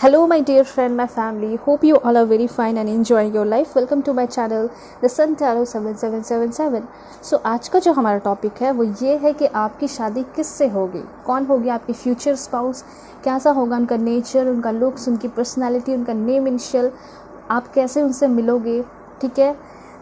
Hello, my dear friend, my family. Hope you all are very fine and enjoying your life. Welcome to my channel, The Sun Tarot 7777. So आज का जो हमारा topic है वो ये है कि आपकी शादी किससे होगी, कौन होगी आपकी फ्यूचर स्पाउस, कैसा होगा उनका नेचर, उनका लुक्स, उनकी पर्सनालिटी, उनका नेम इनिशियल, आप कैसे उनसे मिलोगे, ठीक है।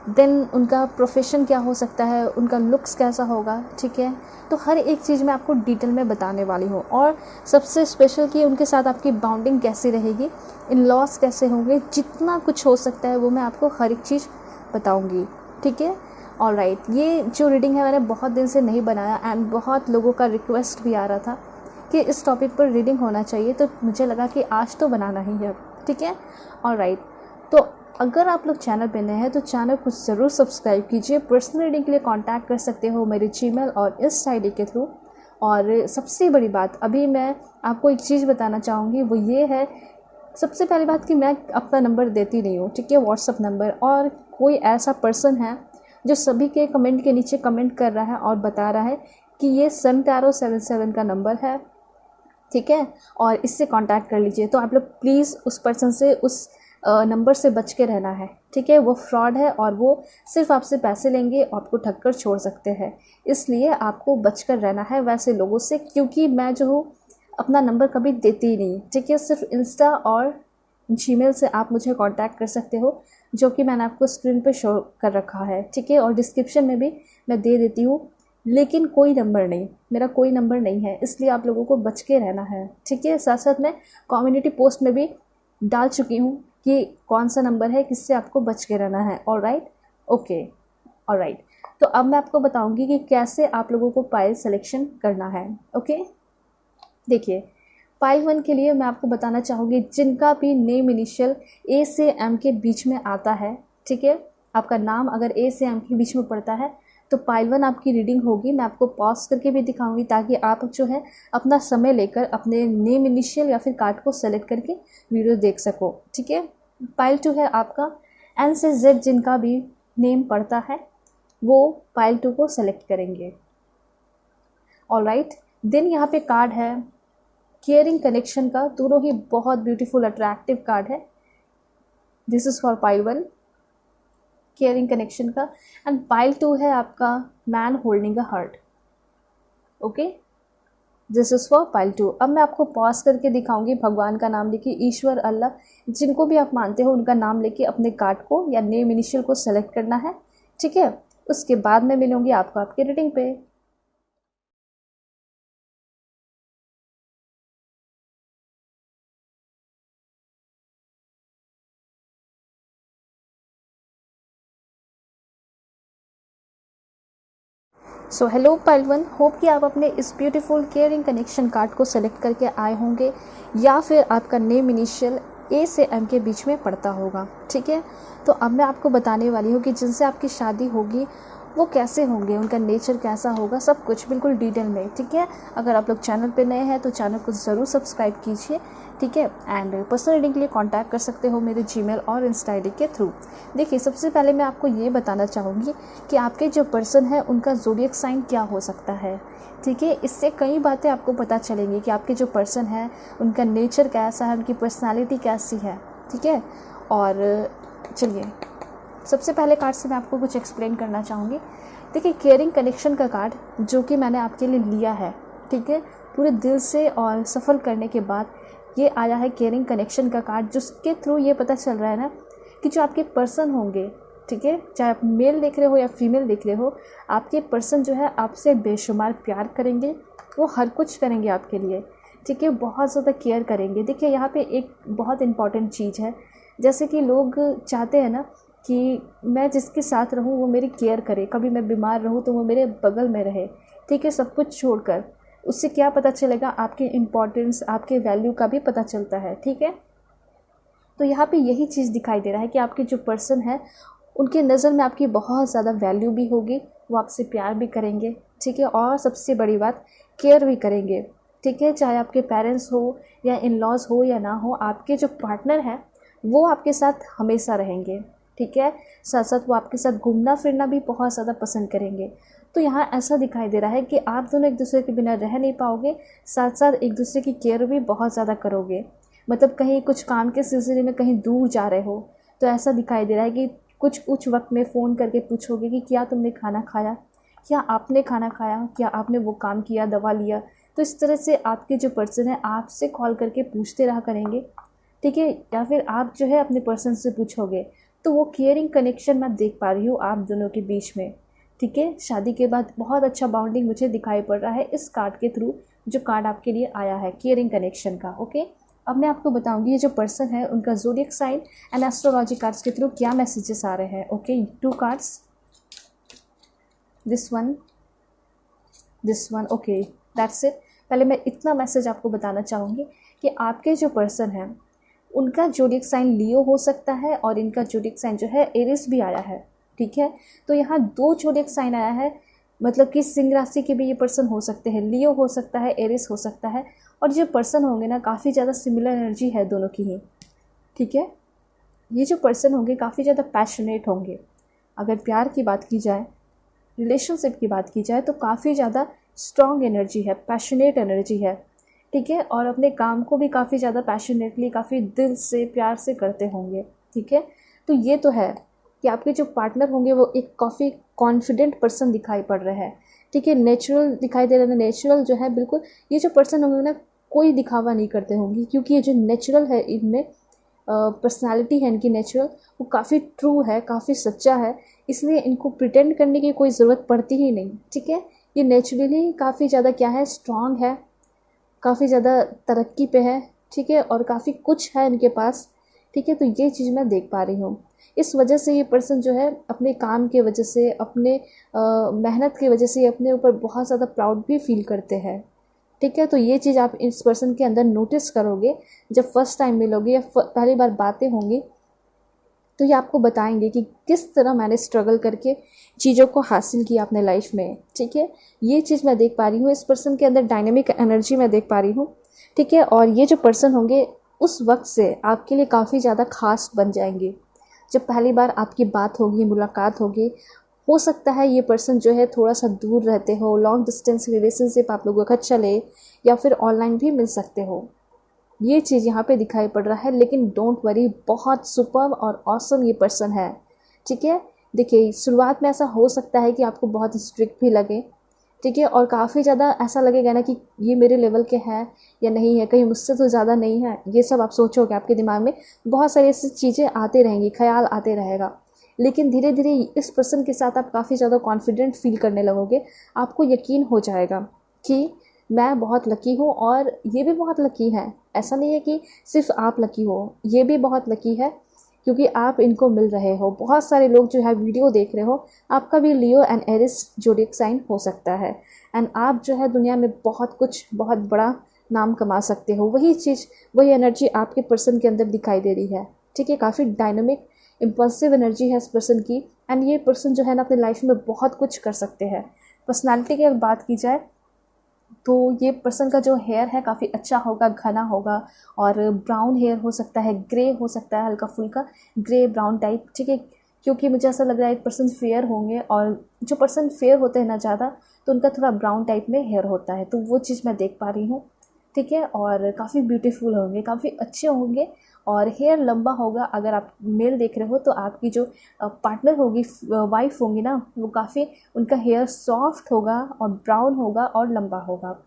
देन उनका प्रोफेशन क्या हो सकता है, उनका लुक्स कैसा होगा, ठीक है। तो हर एक चीज़ मैं आपको डिटेल में बताने वाली हूँ। और सबसे स्पेशल कि उनके साथ आपकी बाउंडिंग कैसी रहेगी, इन लॉस कैसे होंगे, जितना कुछ हो सकता है वो मैं आपको हर एक चीज़ बताऊँगी, ठीक है। ऑलराइट, ये जो रीडिंग है मैंने बहुत दिन से नहीं बनाया एंड बहुत लोगों का रिक्वेस्ट भी आ रहा था कि इस टॉपिक पर रीडिंग होना चाहिए, तो मुझे लगा कि आज तो बनाना ही है, ठीक है। ऑलराइट, तो अगर आप लोग चैनल पे नए हैं तो चैनल को ज़रूर सब्सक्राइब कीजिए। पर्सनल रीडिंग के लिए कांटेक्ट कर सकते हो मेरे जीमेल और इस आईडी के थ्रू। और सबसे बड़ी बात, अभी मैं आपको एक चीज़ बताना चाहूँगी, वो ये है, सबसे पहली बात कि मैं अपना नंबर देती नहीं हूँ, ठीक है, व्हाट्सअप नंबर। और कोई ऐसा पर्सन है जो सभी के कमेंट के नीचे कमेंट कर रहा है और बता रहा है कि ये सन टैरो 77 का नंबर है, ठीक है, और इससे कांटेक्ट कर लीजिए, तो आप लोग प्लीज़ उस पर्सन से, उस नंबर से बच के रहना है, ठीक है। वो फ्रॉड है और वो सिर्फ आपसे पैसे लेंगे, आपको ठग कर छोड़ सकते हैं, इसलिए आपको बच कर रहना है वैसे लोगों से। क्योंकि मैं जो हूँ अपना नंबर कभी देती ही नहीं, ठीक है। सिर्फ इंस्टा और जीमेल से आप मुझे कांटेक्ट कर सकते हो, जो कि मैंने आपको स्क्रीन पे शो कर रखा है, ठीक है, और डिस्क्रिप्शन में भी मैं दे देती हूँ। लेकिन कोई नंबर नहीं, मेरा कोई नंबर नहीं है, इसलिए आप लोगों को बच के रहना है, ठीक है। साथ साथ मैं कम्युनिटी पोस्ट में भी डाल चुकी हूँ कि कौन सा नंबर है, किससे आपको बच के रहना है। Alright, okay, alright. तो अब मैं आपको बताऊंगी कि कैसे आप लोगों को पाइल सिलेक्शन करना है, ओके। देखिए, पाइल 1 के लिए मैं आपको बताना चाहूँगी, जिनका भी नेम इनिशियल ए से एम के बीच में आता है, ठीक है, आपका नाम अगर ए से एम के बीच में पड़ता है तो पाइल 1 आपकी रीडिंग होगी। मैं आपको पॉज करके भी दिखाऊंगी ताकि आप जो है अपना समय लेकर अपने नेम इनिशियल या फिर कार्ड को सेलेक्ट करके वीडियो देख सको, ठीक है। पाइल 2 है आपका एन से जेड, जिनका भी नेम पड़ता है वो पाइल 2 को सेलेक्ट करेंगे। ऑलराइट, देन यहाँ पे कार्ड है केयरिंग कनेक्शन का, दोनों ही बहुत ब्यूटीफुल अट्रैक्टिव कार्ड है। This is for pile 1 caring connection का, एंड पाइल 2 है आपका man holding a heart, okay. This is for pile 2। अब मैं आपको पॉज करके दिखाऊंगी, भगवान का नाम लेके, ईश्वर, अल्लाह, जिनको भी आप मानते हो उनका नाम लेके अपने कार्ड को या नेम इनिशियल को सेलेक्ट करना है, ठीक है। उसके बाद मैं मिलूंगी आपको आपके रीडिंग पे। सो हेलो पाइल 1, होप कि आप अपने इस ब्यूटीफुल केयरिंग कनेक्शन कार्ड को सेलेक्ट करके आए होंगे, या फिर आपका नेम इनिशियल ए से एम के बीच में पड़ता होगा, ठीक है। तो अब मैं आपको बताने वाली हूँ कि जिनसे आपकी शादी होगी वो कैसे होंगे, उनका नेचर कैसा होगा, सब कुछ बिल्कुल डिटेल में, ठीक है। अगर आप लोग चैनल पे नए हैं तो चैनल को ज़रूर सब्सक्राइब कीजिए, ठीक है। एंड पर्सनल रीडिंग के लिए कांटेक्ट कर सकते हो मेरे जीमेल और इंस्टा आईडी के थ्रू। देखिए, सबसे पहले मैं आपको ये बताना चाहूँगी कि आपके जो पर्सन है उनका ज़ोडिएक साइन क्या हो सकता है, ठीक है। इससे कई बातें आपको पता चलेंगी कि आपके जो पर्सन है उनका नेचर कैसा है, उनकी पर्सनैलिटी कैसी है, ठीक है। और चलिए, सबसे पहले कार्ड से मैं आपको कुछ एक्सप्लेन करना चाहूँगी। देखिए, केयरिंग कनेक्शन का कार्ड जो कि मैंने आपके लिए लिया है, ठीक है, पूरे दिल से और सफ़र करने के बाद ये आया है केयरिंग कनेक्शन का कार्ड, जिसके थ्रू ये पता चल रहा है ना कि जो आपके पर्सन होंगे, ठीक है, चाहे आप मेल देख रहे हो या फीमेल देख रहे हो, आपके पर्सन जो है आपसे बेशुमार प्यार करेंगे, वो हर कुछ करेंगे आपके लिए, ठीक है, बहुत ज़्यादा केयर करेंगे। देखिए, यहाँ पे एक बहुत इम्पॉर्टेंट चीज़ है, जैसे कि लोग चाहते हैं ना कि मैं जिसके साथ रहूं वो मेरी केयर करे, कभी मैं बीमार रहूं तो वो मेरे बगल में रहे, ठीक है, सब कुछ छोड़कर। उससे क्या पता चलेगा, आपकी इम्पोर्टेंस, आपके वैल्यू का भी पता चलता है, ठीक है। तो यहाँ पे यही चीज़ दिखाई दे रहा है कि आपके जो पर्सन है उनके नज़र में आपकी बहुत ज़्यादा वैल्यू भी होगी, वो आपसे प्यार भी करेंगे, ठीक है, और सबसे बड़ी बात, केयर भी करेंगे, ठीक है। चाहे आपके पेरेंट्स हो या इन लॉज हो या ना हो, आपके जो पार्टनर है वो आपके साथ हमेशा रहेंगे, ठीक है। साथ साथ वो आपके साथ घूमना फिरना भी बहुत ज़्यादा पसंद करेंगे। तो यहाँ ऐसा दिखाई दे रहा है कि आप दोनों एक दूसरे के बिना रह नहीं पाओगे, साथ साथ एक दूसरे की केयर भी बहुत ज़्यादा करोगे। मतलब कहीं कुछ काम के सिलसिले में कहीं दूर जा रहे हो तो ऐसा दिखाई दे रहा है कि कुछ वक्त में फ़ोन करके पूछोगे कि क्या तुमने खाना खाया, क्या आपने खाना खाया, क्या आपने वो काम किया, दवा लिया। तो इस तरह से आपके जो पर्सन है आपसे कॉल करके पूछते रहा करेंगे, ठीक है। या फिर आप जो है अपने पर्सन से पूछोगे। तो वो केयरिंग कनेक्शन मैं देख पा रही हूँ आप दोनों के बीच में, ठीक है। शादी के बाद बहुत अच्छा बॉन्डिंग मुझे दिखाई पड़ रहा है इस कार्ड के थ्रू, जो कार्ड आपके लिए आया है केयरिंग कनेक्शन का। ओके, अब मैं आपको बताऊंगी ये जो पर्सन है उनका zodiac sign and astrology cards के थ्रू क्या मैसेजेस आ रहे हैं। Okay, 2 cards, this one. Okay, that's it. पहले मैं इतना मैसेज आपको बताना चाहूँगी कि आपके जो पर्सन हैं उनका ज़ोडिएक साइन लियो हो सकता है और इनका ज़ोडिएक साइन जो है एरिस भी आया है, ठीक है। तो यहाँ 2 ज़ोडिएक साइन आया है, मतलब कि सिंह राशि के भी ये पर्सन हो सकते हैं, लियो हो सकता है, एरिस हो सकता है। और जो पर्सन होंगे ना काफ़ी ज़्यादा सिमिलर एनर्जी है दोनों की ही, ठीक है। ये जो पर्सन होंगे काफ़ी ज़्यादा पैशनेट होंगे। अगर प्यार की बात की जाए, रिलेशनशिप की बात की जाए तो काफ़ी ज़्यादा स्ट्रॉन्ग एनर्जी है, पैशनेट एनर्जी है, ठीक है। और अपने काम को भी काफ़ी ज़्यादा पैशनेटली, काफ़ी दिल से, प्यार से करते होंगे, ठीक है। तो ये तो है कि आपके जो पार्टनर होंगे वो एक काफ़ी कॉन्फिडेंट पर्सन दिखाई पड़ रहे हैं, ठीक है। नेचुरल दिखाई दे रहा है, नेचुरल जो है बिल्कुल। ये जो पर्सन होंगे ना कोई दिखावा नहीं करते होंगे, क्योंकि ये जो नेचुरल है इनमें पर्सनालिटी है इनकी नेचुरल, वो काफ़ी ट्रू है, काफ़ी सच्चा है, इसलिए इनको प्रिटेंड करने की कोई ज़रूरत पड़ती ही नहीं, ठीक है। ये नेचुरली काफ़ी ज़्यादा क्या है, स्ट्रॉन्ग है, काफ़ी ज़्यादा तरक्की पे है, ठीक है। और काफ़ी कुछ है इनके पास, ठीक है। तो ये चीज़ मैं देख पा रही हूँ। इस वजह से ये पर्सन जो है अपने काम के वजह से, अपने मेहनत की वजह से अपने ऊपर बहुत ज़्यादा प्राउड भी फील करते हैं, ठीक है। तो ये चीज़ आप इस पर्सन के अंदर नोटिस करोगे जब फर्स्ट टाइम मिलोगे या पहली बार बातें होंगी, तो ये आपको बताएंगे कि किस तरह मैंने स्ट्रगल करके चीज़ों को हासिल किया अपने लाइफ में, ठीक है। ये चीज़ मैं देख पा रही हूँ, इस पर्सन के अंदर डायनेमिक एनर्जी मैं देख पा रही हूँ, ठीक है। और ये जो पर्सन होंगे उस वक्त से आपके लिए काफ़ी ज़्यादा खास बन जाएंगे। जब पहली बार आपकी बात होगी, मुलाकात होगी, हो सकता है ये पर्सन जो है थोड़ा सा दूर रहते हो, लॉन्ग डिस्टेंस रिलेशनशिप आप लोगों का चले, या फिर ऑनलाइन भी मिल सकते हो। ये चीज़ यहाँ पे दिखाई पड़ रहा है, लेकिन डोंट वरी, बहुत सुपर्ब और ऑसम ये पर्सन है, ठीक है। देखिए शुरुआत में ऐसा हो सकता है कि आपको बहुत स्ट्रिक्ट भी लगे, ठीक है। और काफ़ी ज़्यादा ऐसा लगेगा ना कि ये मेरे लेवल के हैं या नहीं है, कहीं मुझसे तो ज़्यादा नहीं है, ये सब आप सोचोगे, आपके दिमाग में बहुत सारी ऐसी चीज़ें आती रहेंगी, ख्याल आते रहेगा। लेकिन धीरे धीरे इस पर्सन के साथ आप काफ़ी ज़्यादा कॉन्फिडेंट फील करने लगोगे, आपको यकीन हो जाएगा कि मैं बहुत लकी हूँ और ये भी बहुत लकी है। ऐसा नहीं है कि सिर्फ आप लकी हो, ये भी बहुत लकी है, क्योंकि आप इनको मिल रहे हो। बहुत सारे लोग जो है वीडियो देख रहे हो, आपका भी लियो एंड एरिस ज़ोडिएक साइन हो सकता है, एंड आप जो है दुनिया में बहुत कुछ, बहुत बड़ा नाम कमा सकते हो। वही चीज़, वही एनर्जी आपके पर्सन के अंदर दिखाई दे रही है, ठीक है। काफ़ी डायनामिक, इम्पल्सिव एनर्जी है इस पर्सन की, एंड ये पर्सन जो है ना अपनी लाइफ में बहुत कुछ कर सकते हैं। पर्सनालिटी की अगर बात की जाए तो ये पर्सन का जो हेयर है काफ़ी अच्छा होगा, घना होगा, और ब्राउन हेयर हो सकता है, ग्रे हो सकता है, हल्का फुल्का ग्रे ब्राउन टाइप, ठीक है। क्योंकि मुझे ऐसा लग रहा है एक पर्सन फेयर होंगे, और जो पर्सन फेयर होते हैं ना ज़्यादा, तो उनका थोड़ा ब्राउन टाइप में हेयर होता है, तो वो चीज़ मैं देख पा रही हूँ, ठीक है। और काफ़ी ब्यूटीफुल होंगे, काफ़ी अच्छे होंगे, और हेयर लंबा होगा। अगर आप मेल देख रहे हो तो आपकी जो पार्टनर होगी, वाइफ होंगी ना, वो काफ़ी, उनका हेयर सॉफ्ट होगा और ब्राउन होगा और लंबा होगा,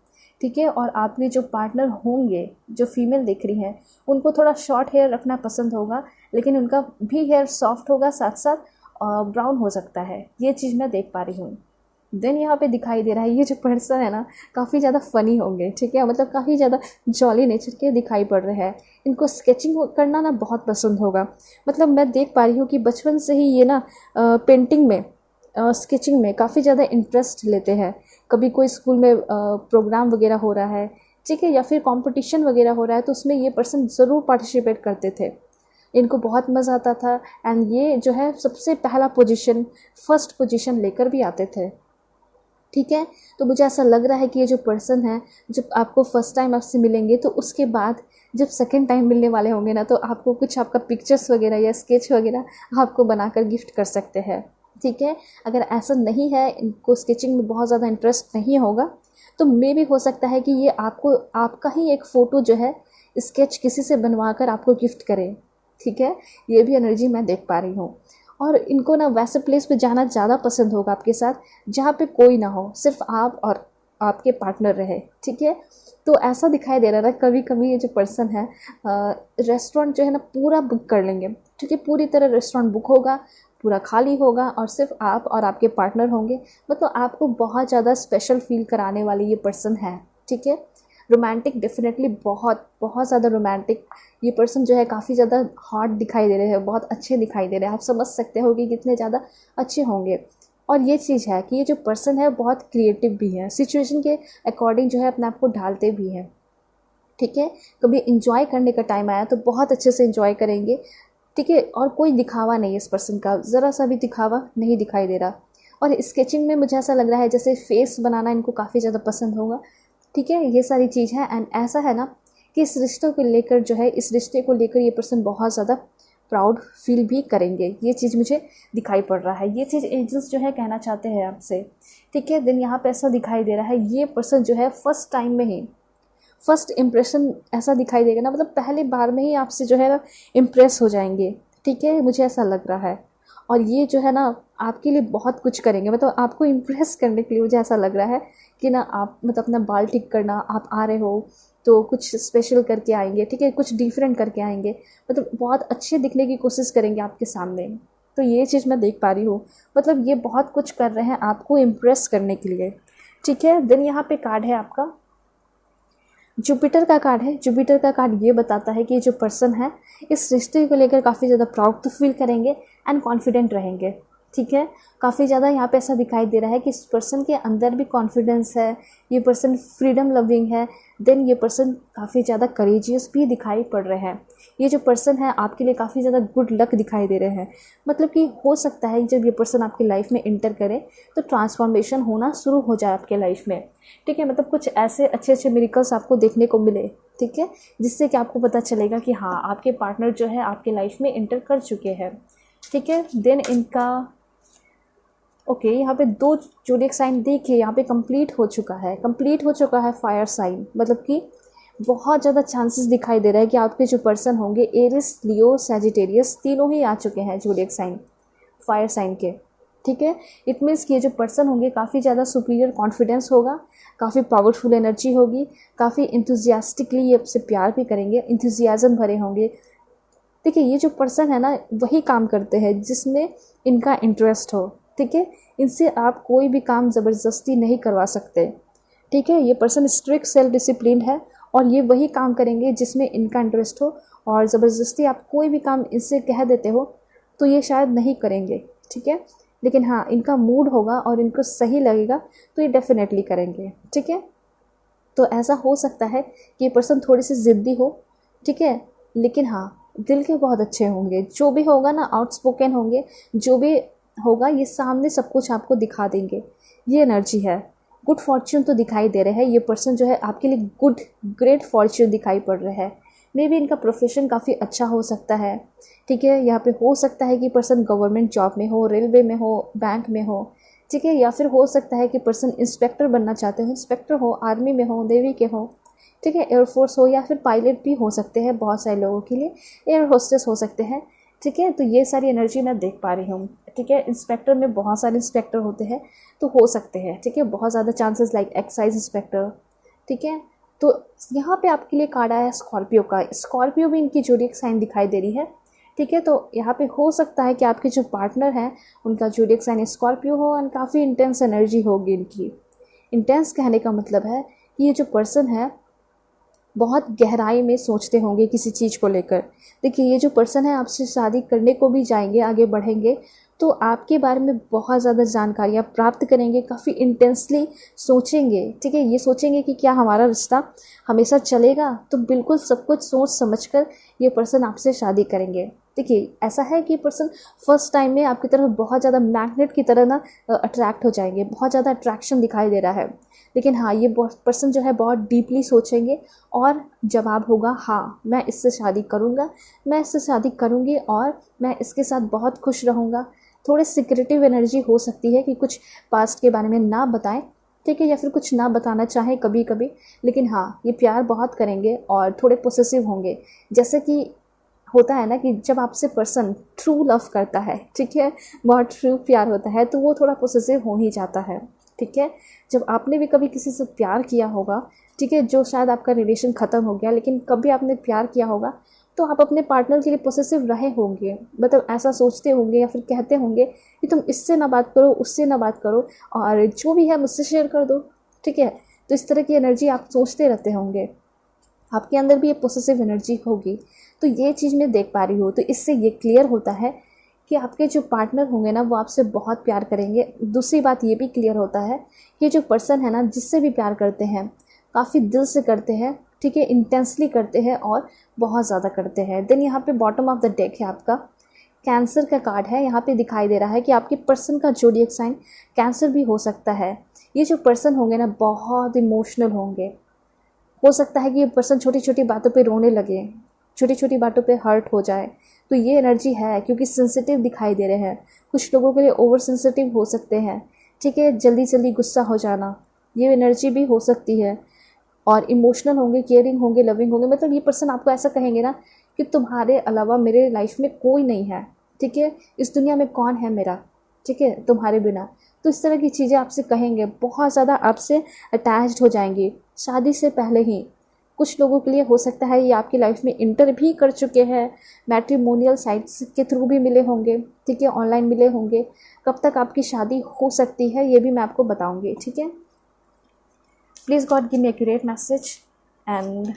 ठीक है। और आपके जो पार्टनर होंगे, जो फीमेल दिख रही हैं, उनको थोड़ा शॉर्ट हेयर रखना पसंद होगा, लेकिन उनका भी हेयर सॉफ्ट होगा, साथ साथ ब्राउन हो सकता है। ये चीज़ मैं देख पा रही हूँ। देन यहाँ पे दिखाई दे रहा है ये जो पर्सन है ना काफ़ी ज़्यादा फ़नी होंगे, ठीक है। मतलब काफ़ी ज़्यादा जॉली नेचर के दिखाई पड़ रहे हैं। इनको स्केचिंग करना ना बहुत पसंद होगा। मतलब मैं देख पा रही हूँ कि बचपन से ही ये ना पेंटिंग में, स्केचिंग में काफ़ी ज़्यादा इंटरेस्ट लेते हैं। कभी कोई स्कूल में प्रोग्राम वगैरह हो रहा है, ठीक है, या फिर कंपटीशन वगैरह हो रहा है, तो उसमें ये पर्सन ज़रूर पार्टिसिपेट करते थे। इनको बहुत मज़ा आता था, एंड ये जो है सबसे पहला पोजीशन, फर्स्ट पोजीशन लेकर भी आते थे, ठीक है। तो मुझे ऐसा लग रहा है कि ये जो पर्सन है, जब आपको फर्स्ट टाइम आपसे मिलेंगे, तो उसके बाद जब सेकंड टाइम मिलने वाले होंगे ना, तो आपको कुछ आपका पिक्चर्स वगैरह या स्केच वगैरह आपको बनाकर गिफ्ट कर सकते हैं, ठीक है। अगर ऐसा नहीं है, इनको स्केचिंग में बहुत ज़्यादा इंटरेस्ट नहीं होगा, तो मे भी हो सकता है कि ये आपको, आपका ही एक फ़ोटो जो है स्केच किसी से बनवा कर आपको गिफ्ट करें, ठीक है, ये भी एनर्जी मैं देख पा रही हूँ। और इनको ना वैसे प्लेस पे जाना ज़्यादा पसंद होगा आपके साथ जहाँ पे कोई ना हो, सिर्फ आप और आपके पार्टनर रहे, ठीक है। तो ऐसा दिखाई दे रहा है ना, कभी कभी ये जो पर्सन है रेस्टोरेंट जो है ना पूरा बुक कर लेंगे, ठीक है, पूरी तरह रेस्टोरेंट बुक होगा, पूरा खाली होगा और सिर्फ आप और आपके पार्टनर होंगे। मतलब आपको बहुत ज़्यादा स्पेशल फील कराने वाली ये पर्सन है, ठीक है। रोमांटिक, डेफिनेटली बहुत बहुत ज़्यादा रोमांटिक ये पर्सन जो है, काफ़ी ज़्यादा हॉट दिखाई दे रहे हैं, बहुत अच्छे दिखाई दे रहे हैं। आप समझ सकते हो कि कितने ज़्यादा अच्छे होंगे। और ये चीज़ है कि ये जो पर्सन है बहुत क्रिएटिव भी है, सिचुएशन के अकॉर्डिंग जो है अपने आप को ढालते भी हैं, ठीक है। कभी इंजॉय करने का टाइम आया तो बहुत अच्छे से इंजॉय करेंगे, ठीक है। और कोई दिखावा नहीं है इस पर्सन का, ज़रा सा भी दिखावा नहीं दिखाई दे रहा। और स्केचिंग में मुझे ऐसा लग रहा है जैसे फेस बनाना इनको काफ़ी ज़्यादा पसंद होगा, ठीक है, ये सारी चीज़ है। एंड ऐसा है ना कि इस रिश्ते को लेकर जो है, इस रिश्ते को लेकर ये पर्सन बहुत ज़्यादा प्राउड फील भी करेंगे, ये चीज़ मुझे दिखाई पड़ रहा है। ये चीज़ एंजल्स जो है कहना चाहते हैं आपसे, ठीक है। देन यहाँ पे ऐसा दिखाई दे रहा है ये पर्सन जो है फर्स्ट टाइम में ही, फर्स्ट इम्प्रेशन ऐसा दिखाई देगा ना, मतलब पहली बार में ही आपसे जो है ना इम्प्रेस हो जाएंगे, ठीक है, मुझे ऐसा लग रहा है। और ये जो है ना आपके लिए बहुत कुछ करेंगे, मतलब आपको इम्प्रेस करने के लिए मुझे ऐसा लग रहा है कि ना आप मतलब अपना बाल ठीक करना, आप आ रहे हो तो कुछ स्पेशल करके आएंगे, ठीक है, कुछ डिफरेंट करके आएंगे, मतलब बहुत अच्छे दिखने की कोशिश करेंगे आपके सामने। तो ये चीज़ मैं देख पा रही हूँ, मतलब ये बहुत कुछ कर रहे हैं आपको इम्प्रेस करने के लिए, ठीक है। देन यहाँ पे कार्ड है आपका जुपिटर का कार्ड है। जुपिटर का कार्ड ये बताता है कि जो पर्सन है इस रिश्ते को लेकर काफ़ी ज़्यादा प्राउड तो फील करेंगे एंड कॉन्फिडेंट रहेंगे, ठीक है। काफ़ी ज़्यादा यहाँ पे ऐसा दिखाई दे रहा है कि इस पर्सन के अंदर भी कॉन्फिडेंस है, ये पर्सन फ्रीडम लविंग है। देन ये पर्सन काफ़ी ज़्यादा करेजियस भी दिखाई पड़ रहे हैं। ये जो पर्सन है आपके लिए काफ़ी ज़्यादा गुड लक दिखाई दे रहे हैं, मतलब कि हो सकता है जब ये पर्सन आपकी लाइफ में इंटर करे तो ट्रांसफॉर्मेशन होना शुरू हो जाए आपके लाइफ में, ठीक है। मतलब कुछ ऐसे अच्छे अच्छे मिरेकल्स आपको देखने को मिले, ठीक है, जिससे कि आपको पता चलेगा कि हाँ आपके पार्टनर जो है आपके लाइफ में इंटर कर चुके हैं, ठीक है। देन इनका ओके यहाँ पे 2 ज़ोडिएक साइन देखिए यहाँ पे कंप्लीट हो चुका है फायर साइन, मतलब कि बहुत ज़्यादा चांसेस दिखाई दे रहा है कि आपके जो पर्सन होंगे एरिस, लियो, सैजिटेरियस तीनों ही आ चुके हैं ज़ोडिएक साइन फायर साइन के, ठीक है। इट मीन्स कि ये जो पर्सन होंगे काफ़ी ज़्यादा सुपीरियर कॉन्फिडेंस होगा, काफ़ी पावरफुल एनर्जी होगी, काफ़ी इंथुजियास्टिकली ये आपसे प्यार भी करेंगे, इंथुजियाज़म भरे होंगे। देखिए ये जो पर्सन है ना वही काम करते हैं जिसमें इनका इंटरेस्ट हो, ठीक है। इनसे आप कोई भी काम ज़बरदस्ती नहीं करवा सकते, ठीक है। ये पर्सन स्ट्रिक्ट सेल्फ डिसिप्लिन है और ये वही काम करेंगे जिसमें इनका इंटरेस्ट हो, और ज़बरदस्ती आप कोई भी काम इनसे कह देते हो तो ये शायद नहीं करेंगे, ठीक है। लेकिन हाँ इनका मूड होगा और इनको सही लगेगा तो ये डेफिनेटली करेंगे, ठीक है। तो ऐसा हो सकता है कि ये पर्सन थोड़ी सी ज़िद्दी हो, ठीक है, लेकिन हाँ दिल के बहुत अच्छे होंगे, जो भी होगा ना आउटस्पोकन होंगे, जो भी होगा ये सामने सब कुछ आपको दिखा देंगे, ये एनर्जी है। गुड फॉर्च्यून तो दिखाई दे रहे हैं, ये पर्सन जो है आपके लिए गुड ग्रेट फॉर्च्यून दिखाई पड़ रहा है। मे बी इनका प्रोफेशन काफ़ी अच्छा हो सकता है, ठीक है। यहाँ पे हो सकता है कि पर्सन गवर्नमेंट जॉब में हो, रेलवे में हो, बैंक में हो, ठीक है। या फिर हो सकता है कि पर्सन इंस्पेक्टर बनना चाहते हो, इंस्पेक्टर हो, आर्मी में हो, नेवी के हो, ठीक है, एयरफोर्स हो, या फिर पायलट भी हो सकते हैं, बहुत सारे लोगों के लिए एयर होस्टेस हो सकते हैं, ठीक है। तो ये सारी एनर्जी मैं देख पा रही हूँ, ठीक है। इंस्पेक्टर में बहुत सारे इंस्पेक्टर होते हैं तो हो सकते हैं, ठीक है, बहुत ज़्यादा चांसेस लाइक एक्साइज इंस्पेक्टर, ठीक है। तो यहाँ पे आपके लिए कार्ड आया स्कॉर्पियो का, स्कॉर्पियो भी इनकी ज़ोडिएक साइन दिखाई दे रही है, ठीक है। तो यहाँ पे हो सकता है कि आपके जो पार्टनर हैं उनका ज़ोडिएक साइन स्कॉर्पियो हो एंड काफ़ी इंटेंस एनर्जी होगी इनकी। इंटेंस कहने का मतलब है कि ये जो पर्सन है बहुत गहराई में सोचते होंगे किसी चीज़ को लेकर। देखिए ये जो पर्सन है आपसे शादी करने को भी जाएंगे, आगे बढ़ेंगे तो आपके बारे में बहुत ज़्यादा जानकारियाँ प्राप्त करेंगे, काफ़ी इंटेंसली सोचेंगे, ठीक है। ये सोचेंगे कि क्या हमारा रिश्ता हमेशा चलेगा, तो बिल्कुल सब कुछ सोच समझकर ये पर्सन आपसे शादी करेंगे। देखिए ऐसा है कि पर्सन फर्स्ट टाइम में आपकी तरफ बहुत ज़्यादा मैग्नेट की तरह ना अट्रैक्ट हो जाएंगे, बहुत ज़्यादा अट्रैक्शन दिखाई दे रहा है। लेकिन हाँ ये पर्सन जो है बहुत डीपली सोचेंगे और जवाब होगा हाँ मैं इससे शादी करूँगा, मैं इससे शादी करूँगी और मैं इसके साथ बहुत खुश रहूँगा। थोड़े सिक्रेटिव एनर्जी हो सकती है कि कुछ पास्ट के बारे में ना बताएं, ठीक है, या फिर कुछ ना बताना चाहें कभी कभी, लेकिन हाँ ये प्यार बहुत करेंगे और थोड़े पोसेसिव होंगे। जैसे कि होता है ना कि जब आपसे पर्सन ट्रू लव करता है, ठीक है, बहुत ट्रू प्यार होता है, तो वो थोड़ा पोसेसिव हो ही जाता है। ठीक है, जब आपने भी कभी किसी से प्यार किया होगा, ठीक है, जो शायद आपका रिलेशन ख़त्म हो गया, लेकिन कभी आपने प्यार किया होगा, तो आप अपने पार्टनर के लिए पोसेसिव रहे होंगे, मतलब ऐसा सोचते होंगे या फिर कहते होंगे कि तुम इससे ना बात करो, उससे ना बात करो, और जो भी है मुझसे शेयर कर दो। ठीक है, तो इस तरह की एनर्जी आप सोचते रहते होंगे, आपके अंदर भी ये पोसेसिव एनर्जी होगी। तो ये चीज़ मैं देख पा रही हूँ। तो इससे ये क्लियर होता है कि आपके जो पार्टनर होंगे ना वो आपसे बहुत प्यार करेंगे। दूसरी बात ये भी क्लियर होता है कि जो पर्सन है ना जिससे भी प्यार करते हैं, काफ़ी दिल से करते हैं, ठीक है, इंटेंसली करते हैं और बहुत ज़्यादा करते हैं। देन यहाँ पे बॉटम ऑफ द डेक है आपका कैंसर का कार्ड है। यहाँ पे दिखाई दे रहा है कि आपके पर्सन का ज़ोडिएक साइन कैंसर भी हो सकता है। ये जो पर्सन होंगे ना बहुत इमोशनल होंगे। हो सकता है कि ये पर्सन छोटी छोटी बातों पे रोने लगे, छोटी छोटी बातों पे हर्ट हो जाए। तो ये एनर्जी है, क्योंकि सेंसिटिव दिखाई दे रहे हैं। कुछ लोगों के लिए ओवर सेंसिटिव हो सकते हैं, ठीक है, जल्दी जल्दी गुस्सा हो जाना, ये एनर्जी भी हो सकती है। और इमोशनल होंगे, केयरिंग होंगे, लविंग होंगे। मतलब ये पर्सन आपको ऐसा कहेंगे ना कि तुम्हारे अलावा मेरे लाइफ में कोई नहीं है, ठीक है, इस दुनिया में कौन है मेरा, ठीक है, तुम्हारे बिना। तो इस तरह की चीज़ें आपसे कहेंगे, बहुत ज़्यादा आपसे अटैच्ड हो जाएंगी शादी से पहले ही। कुछ लोगों के लिए हो सकता है ये आपकी लाइफ में इंटर भी कर चुके हैं, मैट्रिमोनियल साइट्स के थ्रू भी मिले होंगे, ठीक है, ऑनलाइन मिले होंगे। कब तक आपकी शादी हो सकती है ये भी मैं आपको बताऊंगी, ठीक है। Please God give me accurate message. And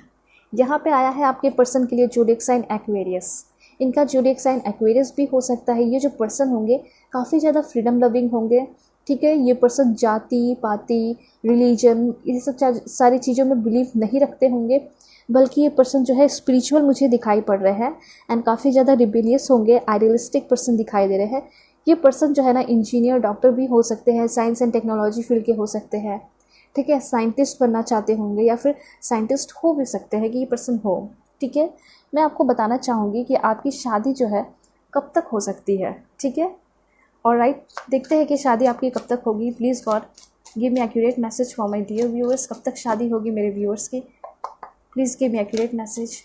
यहाँ पे आया है आपके पर्सन के लिए ज़ोडिएक साइन एक्वेरियस। इनका ज़ोडिएक साइन एक्वेरियस भी हो सकता है। ये जो पर्सन होंगे काफ़ी ज़्यादा फ्रीडम लविंग होंगे, ठीक है। ये पर्सन जाति पाति रिलीजन ये सब सारी चीज़ों में बिलीव नहीं रखते होंगे, बल्कि ये पर्सन जो है स्पिरिचुअल मुझे दिखाई पड़ रहे हैं। एंड काफ़ी ज़्यादा रिबेलियस होंगे, आइडियलिस्टिक पर्सन दिखाई दे रहे हैं। ये पर्सन जो है ना इंजीनियर डॉक्टर भी हो सकते हैं, साइंस एंड टेक्नोलॉजी फील्ड के हो सकते हैं, ठीक है, साइंटिस्ट बनना चाहते होंगे या फिर साइंटिस्ट हो भी सकते हैं कि ये पर्सन हो, ठीक है। मैं आपको बताना चाहूँगी कि आपकी शादी जो है कब तक हो सकती है, ठीक है। ऑलराइट, देखते हैं कि शादी आपकी कब तक होगी। Please God give me accurate message for my dear viewers. कब तक शादी होगी मेरे व्यूअर्स की? Please give me accurate message.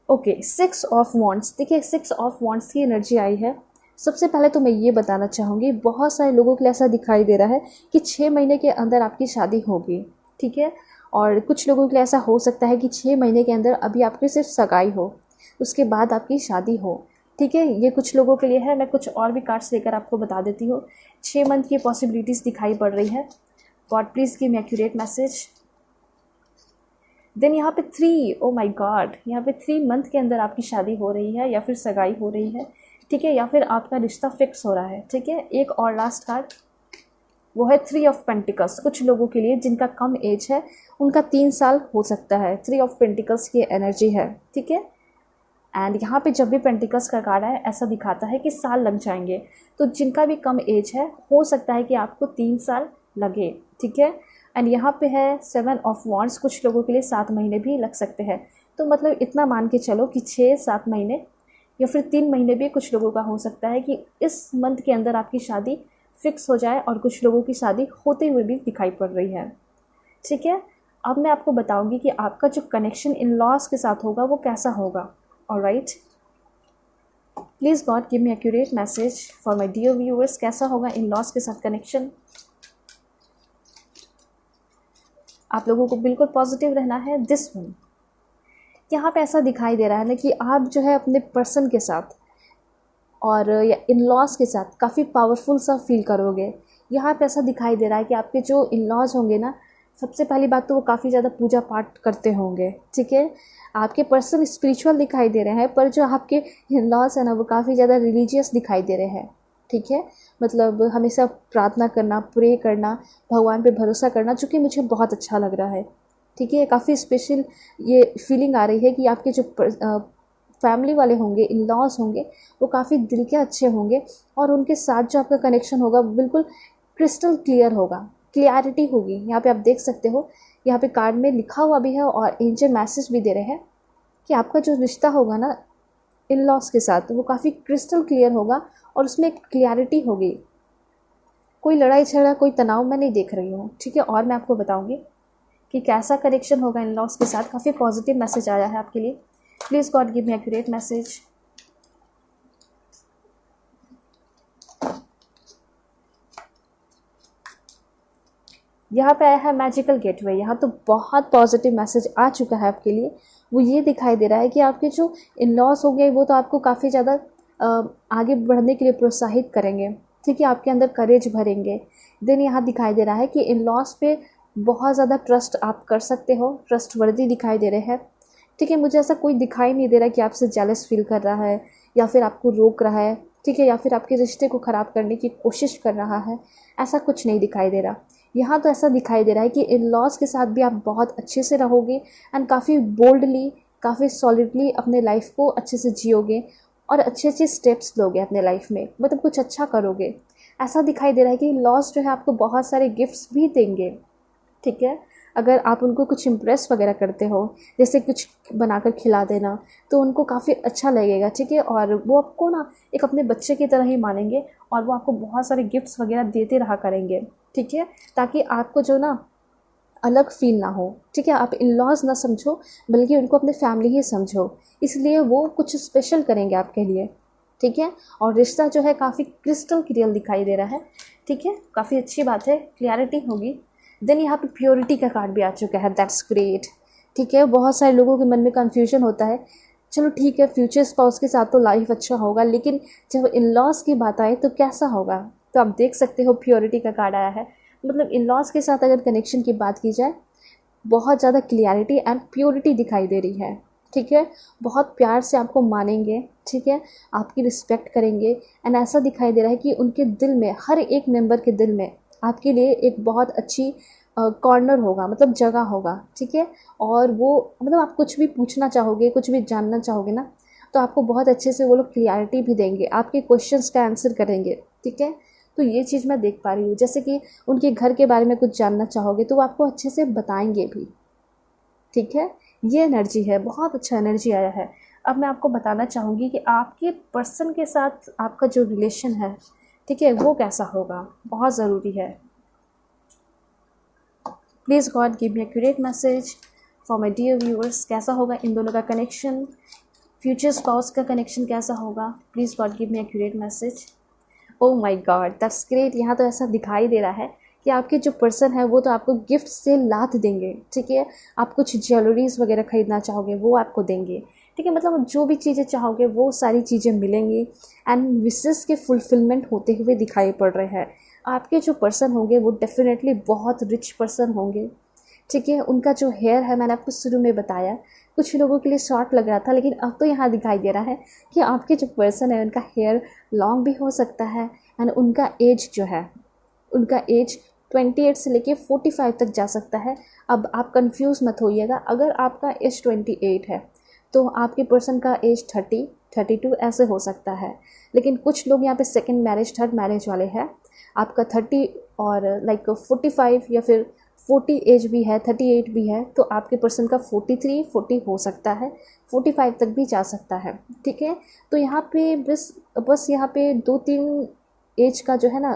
Okay, 6 of wands. देखिए 6 ऑफ वॉन्ड्स की एनर्जी आई है। सबसे पहले तो मैं ये बताना चाहूँगी, बहुत सारे लोगों के लिए ऐसा दिखाई दे रहा है कि 6 महीने के अंदर आपकी शादी होगी, ठीक है। और कुछ लोगों के लिए ऐसा हो सकता है कि 6 महीने के अंदर अभी आपकी सिर्फ सगाई हो, उसके बाद आपकी शादी हो, ठीक है। ये कुछ लोगों के लिए है। मैं कुछ और भी कार्ड्स लेकर आपको बता देती हूँ। 6 मंथ की पॉसिबिलिटीज़ दिखाई पड़ रही है। God please give me accurate message. Then यहाँ पे 3, ओ माय गॉड, यहाँ पे 3 मंथ के अंदर आपकी शादी हो रही है या फिर सगाई हो रही है, ठीक है, या फिर आपका रिश्ता फिक्स हो रहा है, ठीक है। एक और लास्ट कार्ड, वो है 3 ऑफ पेंटिकल्स। कुछ लोगों के लिए जिनका कम एज है उनका 3 साल हो सकता है। 3 ऑफ पेंटिकल्स की एनर्जी है, ठीक है। एंड यहाँ पे जब भी पेंटिकल्स का कार्ड है ऐसा दिखाता है कि साल लग जाएंगे। तो जिनका भी कम एज है हो सकता है कि आपको 3 साल लगे, ठीक है। एंड यहाँ पे है 7 ऑफ वॉन्ड्स। कुछ लोगों के लिए 7 महीने भी लग सकते हैं। तो मतलब इतना मान के चलो कि 6-7 महीने या फिर 3 महीने भी कुछ लोगों का हो सकता है कि इस मंथ के अंदर आपकी शादी फिक्स हो जाए। और कुछ लोगों की शादी होते हुए भी दिखाई पड़ रही है, ठीक है। अब मैं आपको बताऊंगी कि आपका जो कनेक्शन इन लॉज के साथ होगा वो कैसा होगा। Alright, please God give me accurate message for my dear viewers. कैसा होगा इन लॉज के साथ कनेक्शन? आप लोगों को बिल्कुल पॉजिटिव रहना है। दिस वन यहाँ पे ऐसा दिखाई दे रहा है ना कि आप जो है अपने पर्सन के साथ और या इन लॉज के साथ काफ़ी पावरफुल सा फील करोगे। यहाँ पे ऐसा दिखाई दे रहा है कि आपके जो इन लॉज होंगे ना, सबसे पहली बात तो वो काफ़ी ज़्यादा पूजा पाठ करते होंगे, ठीक है। आपके पर्सन स्पिरिचुअल दिखाई दे रहे हैं, पर जो आपके इन लॉज है ना वो काफ़ी ज़्यादा रिलीजियस दिखाई दे रहे हैं, ठीक है। मतलब हमेशा प्रार्थना करना, प्रे करना, भगवान पे भरोसा करना, जो कि मुझे बहुत अच्छा लग रहा है, ठीक है। काफ़ी स्पेशल ये फीलिंग आ रही है कि आपके जो फैमिली वाले होंगे, इन लॉज होंगे, वो काफ़ी दिल के अच्छे होंगे। और उनके साथ जो आपका कनेक्शन होगा वो बिल्कुल क्रिस्टल क्लियर होगा, क्लियरिटी होगी। यहाँ पे आप देख सकते हो, यहाँ पे कार्ड में लिखा हुआ भी है और एंजल मैसेज भी दे रहे हैं कि आपका जो रिश्ता होगा ना इन लॉज के साथ वो काफ़ी क्रिस्टल क्लियर होगा और उसमें एक क्लियरिटी होगी। कोई लड़ाई झगड़ा, कोई तनाव मैं नहीं देख रही हूँ, ठीक है। और मैं आपको बताऊँगी कि कैसा कनेक्शन होगा इन लॉज के साथ। काफ़ी पॉजिटिव मैसेज आया है आपके लिए। Please God give me accurate message. यहाँ पे आया है मैजिकल गेटवे। यहाँ तो बहुत पॉजिटिव मैसेज आ चुका है आपके लिए। वो ये दिखाई दे रहा है कि आपके जो इन लॉज हो गए वो तो आपको काफ़ी ज़्यादा आगे बढ़ने के लिए प्रोत्साहित करेंगे, ठीक है। आपके अंदर करेज भरेंगे। देन यहाँ दिखाई दे रहा है कि इन लॉज पे बहुत ज़्यादा ट्रस्ट आप कर सकते हो, ट्रस्टवर्दी दिखाई दे रहे हैं, ठीक है। मुझे ऐसा कोई दिखाई नहीं दे रहा कि आपसे जेलस फील कर रहा है या फिर आपको रोक रहा है, ठीक है, या फिर आपके रिश्ते को ख़राब करने की कोशिश कर रहा है। ऐसा कुछ नहीं दिखाई दे रहा। यहाँ तो ऐसा दिखाई दे रहा है कि इन लॉज के साथ भी आप बहुत अच्छे से रहोगे एंड काफ़ी बोल्डली, काफ़ी सॉलिडली अपने लाइफ को अच्छे से जियोगे और अच्छे अच्छे स्टेप्स लोगे अपने लाइफ में, मतलब कुछ अच्छा करोगे। ऐसा दिखाई दे रहा है कि लॉज जो है आपको बहुत सारे गिफ्ट्स भी देंगे, ठीक है। अगर आप उनको कुछ इम्प्रेस वगैरह करते हो, जैसे कुछ बनाकर खिला देना, तो उनको काफ़ी अच्छा लगेगा, ठीक है। और वो आपको ना एक अपने बच्चे की तरह ही मानेंगे और वो आपको बहुत सारे गिफ्ट्स वगैरह देते रहा करेंगे, ठीक है, ताकि आपको जो ना अलग फील ना हो, ठीक है। आप इन लॉज ना समझो बल्कि उनको अपने फैमिली ही समझो, इसलिए वो कुछ स्पेशल करेंगे आपके लिए, ठीक है। और रिश्ता जो है काफ़ी क्रिस्टल क्लियर दिखाई दे रहा है, ठीक है। काफ़ी अच्छी बात है, क्लियरिटी होगी। देन यहाँ पे प्योरिटी का कार्ड भी आ चुका है। दैट्स ग्रेट, ठीक है। बहुत सारे लोगों के मन में कन्फ्यूजन होता है, चलो ठीक है, फ्यूचर स्पाउस के साथ तो लाइफ अच्छा होगा, लेकिन जब इन लॉज की बात आए तो कैसा होगा। तो आप देख सकते हो प्योरिटी का कार्ड आया है। मतलब इन लॉज के साथ अगर कनेक्शन की बात की जाए, बहुत ज़्यादा क्लियरिटी एंड प्योरिटी दिखाई दे रही है, ठीक है। बहुत प्यार से आपको मानेंगे, ठीक है, आपकी रिस्पेक्ट करेंगे एंड ऐसा दिखाई दे रहा है कि उनके दिल में, हर एक मेंबर के दिल में आपके लिए एक बहुत अच्छी कॉर्नर होगा, मतलब जगह होगा, ठीक है। और वो मतलब आप कुछ भी पूछना चाहोगे, कुछ भी जानना चाहोगे ना, तो आपको बहुत अच्छे से वो लोग क्लियरिटी भी देंगे, आपके क्वेश्चंस का आंसर करेंगे, ठीक है। तो ये चीज़ मैं देख पा रही हूँ। जैसे कि उनके घर के बारे में कुछ जानना चाहोगे तो वो आपको अच्छे से बताएंगे भी, ठीक है। ये एनर्जी है, बहुत अच्छा एनर्जी आया है। अब मैं आपको बताना चाहूँगी कि आपके पर्सन के साथ आपका जो रिलेशन है, ठीक है, वो कैसा होगा, बहुत ज़रूरी है। Please God give me accurate message for my dear viewers. कैसा होगा इन दोनों का कनेक्शन, फ्यूचर स्पाउस का कनेक्शन कैसा होगा। Please God give me accurate message. Oh my God, that's great. यहाँ तो ऐसा दिखाई दे रहा है कि आपके जो पर्सन है वो तो आपको गिफ्ट से लात देंगे, ठीक है। आप कुछ ज्वेलरीज वगैरह ख़रीदना चाहोगे वो आपको देंगे, ठीक है। मतलब जो भी चीज़ें चाहोगे वो सारी चीज़ें मिलेंगी एंड विशेस के फुलफिलमेंट होते हुए दिखाई पड़ रहे हैं। आपके जो पर्सन होंगे वो डेफिनेटली बहुत रिच पर्सन होंगे, ठीक है। उनका जो हेयर है, मैंने आपको शुरू में बताया, कुछ लोगों के लिए शॉर्ट लग रहा था, लेकिन अब तो यहाँ दिखाई दे रहा है कि आपके जो पर्सन है उनका हेयर लॉन्ग भी हो सकता है एंड उनका एज जो है, उनका एज 28 से लेके 45 तक जा सकता है। अब आप कंफ्यूज मत होइएगा, अगर आपका एज 28 है तो आपके पर्सन का एज 30, 32 ऐसे हो सकता है। लेकिन कुछ लोग यहाँ पे सेकंड मैरिज, थर्ड मैरिज वाले हैं, आपका 30 और लाइक 45 या फिर 40 एज भी है, 38 भी है, तो आपके पर्सन का 43, 40 हो सकता है, 45 तक भी जा सकता है, ठीक है। तो यहाँ पे बस यहाँ पे 2-3 एज का जो है ना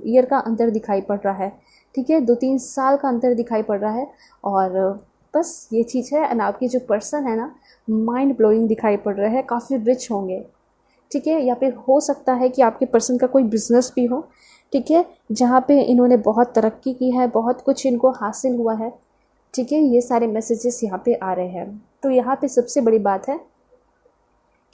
ईयर का अंतर दिखाई पड़ रहा है, ठीक है, 2-3 साल का अंतर दिखाई पड़ रहा है। और बस ये चीज़ है। एंड आपकी जो पर्सन है ना, माइंड ब्लोइंग दिखाई पड़ रहा है, काफ़ी रिच होंगे, ठीक है। या फिर हो सकता है कि आपके पर्सन का कोई बिजनेस भी हो, ठीक है, जहाँ पे इन्होंने बहुत तरक्की की है, बहुत कुछ इनको हासिल हुआ है, ठीक है। ये सारे मैसेजेस यहाँ पे आ रहे हैं। तो यहाँ पे सबसे बड़ी बात है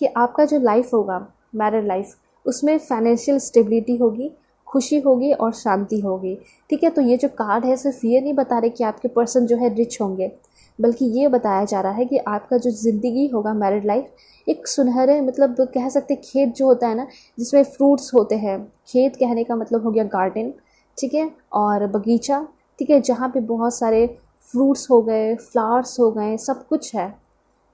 कि आपका जो लाइफ होगा, मैरिड लाइफ, उसमें फाइनेंशियल स्टेबिलिटी होगी, खुशी होगी और शांति होगी, ठीक है। तो ये जो कार्ड है सिर्फ ये नहीं बता रहे कि आपके पर्सन जो है रिच होंगे, बल्कि ये बताया जा रहा है कि आपका जो ज़िंदगी होगा, मैरिड लाइफ, एक सुनहरे, मतलब कह सकते खेत जो होता है ना, जिसमें फ्रूट्स होते हैं, खेत कहने का मतलब हो गया गार्डन, ठीक है, और बगीचा, ठीक है, जहाँ पे बहुत सारे फ्रूट्स हो गए, फ्लावर्स हो गए, सब कुछ है,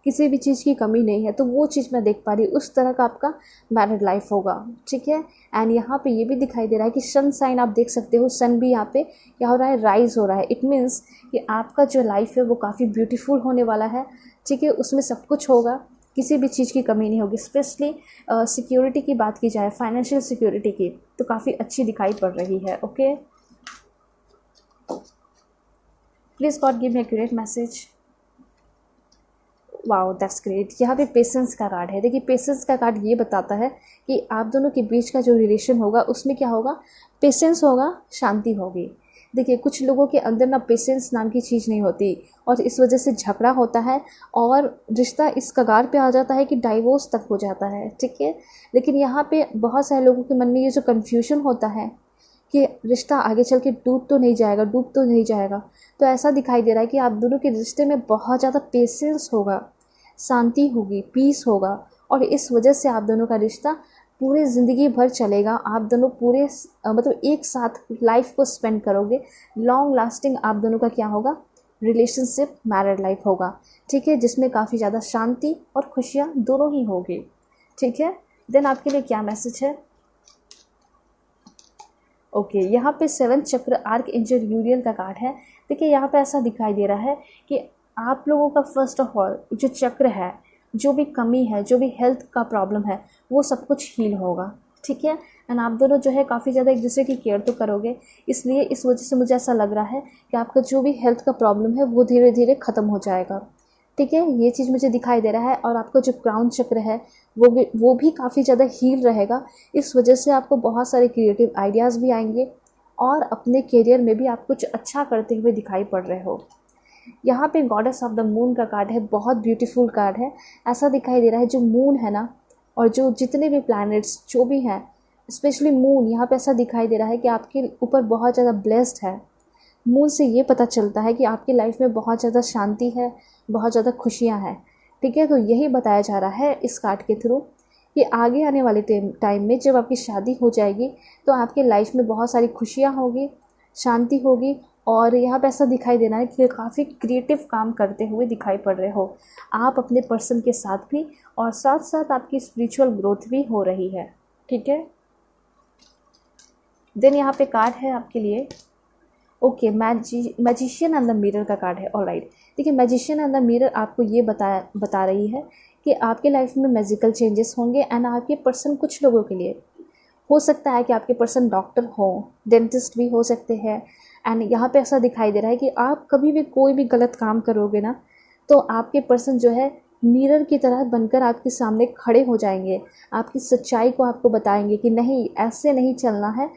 किसी भी चीज़ की कमी नहीं है। तो वो चीज़ मैं देख पा रही हूँ, उस तरह का आपका मैरिड लाइफ होगा, ठीक है। एंड यहाँ पे ये भी दिखाई दे रहा है कि सन साइन आप देख सकते हो, सन भी यहाँ पे क्या हो रहा है, राइज हो रहा है। इट मीन्स कि आपका जो लाइफ है वो काफ़ी ब्यूटीफुल होने वाला है, ठीक है। उसमें सब कुछ होगा, किसी भी चीज़ की कमी नहीं होगी। स्पेशली सिक्योरिटी की बात की जाए, फाइनेंशियल सिक्योरिटी की, तो काफ़ी अच्छी दिखाई पड़ रही है। Okay, please God give me accurate message. Wow, that's great. यहाँ पे पेशेंस का कार्ड है। देखिए, पेशेंस का कार्ड ये बताता है कि आप दोनों के बीच का जो रिलेशन होगा उसमें क्या होगा, पेशेंस होगा, शांति होगी। देखिए, कुछ लोगों के अंदर ना पेशेंस नाम की चीज़ नहीं होती और इस वजह से झगड़ा होता है और रिश्ता इस कगार पे आ जाता है कि डाइवोर्स तक हो जाता है। ठीक है, लेकिन यहाँ पे बहुत सारे लोगों के मन में ये जो कन्फ्यूजन होता है कि रिश्ता आगे चल के डूब तो नहीं जाएगा, तो ऐसा दिखाई दे रहा है कि आप दोनों के रिश्ते में बहुत ज़्यादा पेशेंस होगा, शांति होगी, पीस होगा और इस वजह से आप दोनों का रिश्ता पूरे ज़िंदगी भर चलेगा। आप दोनों पूरे मतलब एक साथ लाइफ को स्पेंड करोगे। लॉन्ग लास्टिंग आप दोनों का क्या होगा, रिलेशनशिप, मैरिड लाइफ होगा। ठीक है, जिसमें काफ़ी ज़्यादा शांति और खुशियाँ दोनों ही होगी। ठीक है, देन आपके लिए क्या मैसेज है। ओके, यहाँ पे 7 चक्र आर्क एंजल यूरियल का कार्ड है। देखिए, यहाँ पे ऐसा दिखाई दे रहा है कि आप लोगों का फर्स्ट ऑफ ऑल जो चक्र है, जो भी कमी है, जो भी हेल्थ का प्रॉब्लम है, वो सब कुछ हील होगा। ठीक है, एंड आप दोनों जो है काफ़ी ज़्यादा एक दूसरे की केयर तो करोगे, इसलिए इस वजह से मुझे ऐसा लग रहा है कि आपका जो भी हेल्थ का प्रॉब्लम है वो धीरे धीरे ख़त्म हो जाएगा। ठीक है, ये चीज़ मुझे दिखाई दे रहा है और आपका जो क्राउन चक्र है वो भी काफ़ी ज़्यादा हील रहेगा। इस वजह से आपको बहुत सारे क्रिएटिव आइडियाज़ भी आएंगे और अपने करियर में भी आप कुछ अच्छा करते हुए दिखाई पड़ रहे हो। यहाँ पे गॉडेस ऑफ द मून का कार्ड है, बहुत ब्यूटीफुल कार्ड है। ऐसा दिखाई दे रहा है जो मून है ना, और जो जितने भी प्लैनेट्स जो भी हैं, स्पेशली मून, यहाँ पे ऐसा दिखाई दे रहा है कि आपके ऊपर बहुत ज़्यादा ब्लेस्ड है। मून से ये पता चलता है कि आपकी लाइफ में बहुत ज़्यादा शांति है, बहुत ज़्यादा खुशियाँ हैं। ठीक है, तो यही बताया जा रहा है इस कार्ड के थ्रू कि आगे आने वाले टाइम में जब आपकी शादी हो जाएगी तो आपके लाइफ में बहुत सारी खुशियाँ होगी, शांति होगी और यहाँ पे ऐसा दिखाई देना है कि काफ़ी क्रिएटिव काम करते हुए दिखाई पड़ रहे हो आप अपने पर्सन के साथ भी, और साथ साथ आपकी स्पिरिचुअल ग्रोथ भी हो रही है। ठीक है, देन यहाँ पे कार्ड है आपके लिए। Okay, magician and the mirror का कार्ड है। ऑलराइट, देखिए, मैजिशियन एंड द मिरर आपको ये बता रही है कि आपके लाइफ में मैजिकल चेंजेस होंगे एंड आपके पर्सन, कुछ लोगों के लिए हो सकता है कि आपके पर्सन डॉक्टर हो, डेंटिस्ट भी हो सकते हैं। एंड यहाँ पे ऐसा दिखाई दे रहा है कि आप कभी भी कोई भी गलत काम करोगे ना, तो आपके पर्सन जो है मिरर की तरह बनकर आपके सामने खड़े हो जाएंगे, आपकी सच्चाई को आपको बताएंगे कि नहीं, ऐसे नहीं चलना है,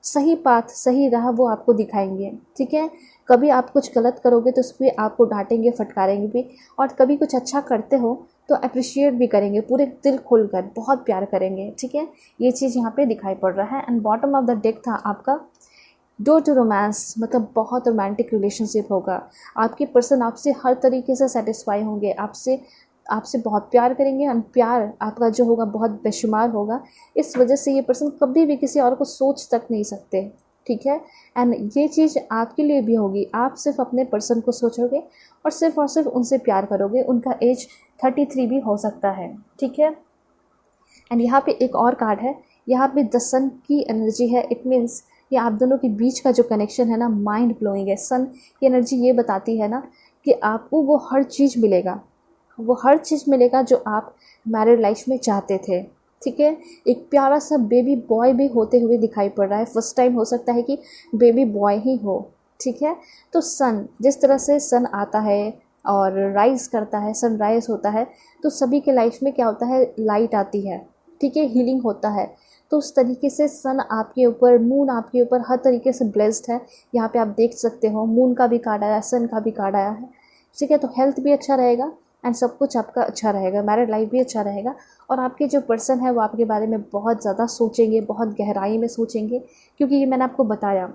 सही पाथ, सही राह वो आपको दिखाएंगे। ठीक है, कभी आप कुछ गलत करोगे तो उस पर आपको डांटेंगे, फटकारेंगे भी, और कभी कुछ अच्छा करते हो तो अप्रिशिएट भी करेंगे, पूरे दिल खोलकर बहुत प्यार करेंगे। ठीक है, ये चीज़ यहाँ पे दिखाई पड़ रहा है। And bottom of the deck था आपका डोर टू रोमांस, मतलब बहुत रोमांटिक रिलेशनशिप होगा। आपके पर्सन आपसे हर तरीके से सेटिस्फाई होंगे, आपसे आपसे बहुत प्यार करेंगे और प्यार आपका जो होगा बहुत बेशुमार होगा। इस वजह से ये पर्सन कभी भी किसी और को सोच तक नहीं सकते। ठीक है, एंड ये चीज़ आपके लिए भी होगी। आप सिर्फ अपने पर्सन को सोचोगे और सिर्फ उनसे प्यार करोगे। उनका एज 33 भी हो सकता है। ठीक है, एंड यहाँ पे एक और कार्ड है, यहाँ पे द सन की एनर्जी है। इट मीन्स ये आप दोनों के बीच का जो कनेक्शन है ना, माइंड ब्लोइंग है। सन की एनर्जी ये बताती है ना कि आपको वो हर चीज़ मिलेगा, वो हर चीज़ मिलेगा जो आप मैरिड लाइफ में चाहते थे। ठीक है, एक प्यारा सा बेबी बॉय भी होते हुए दिखाई पड़ रहा है। फर्स्ट टाइम हो सकता है कि बेबी बॉय ही हो। ठीक है, तो सन, जिस तरह से सन आता है और राइज़ करता है, सनराइज़ होता है, तो सभी के लाइफ में क्या होता है, लाइट आती है। ठीक है, हीलिंग होता है। तो उस तरीके से सन आपके ऊपर, मून आपके ऊपर हर तरीके से ब्लेस्ड है। यहाँ पे आप देख सकते हो मून का भी कार्ड आया, सन का भी कार्ड आया है। ठीक है, तो हेल्थ भी अच्छा रहेगा एंड सब कुछ आपका अच्छा रहेगा, मैरिड लाइफ भी अच्छा रहेगा। और आपके जो पर्सन है वो आपके बारे में बहुत ज़्यादा सोचेंगे, बहुत गहराई में सोचेंगे, क्योंकि ये मैंने आपको बताया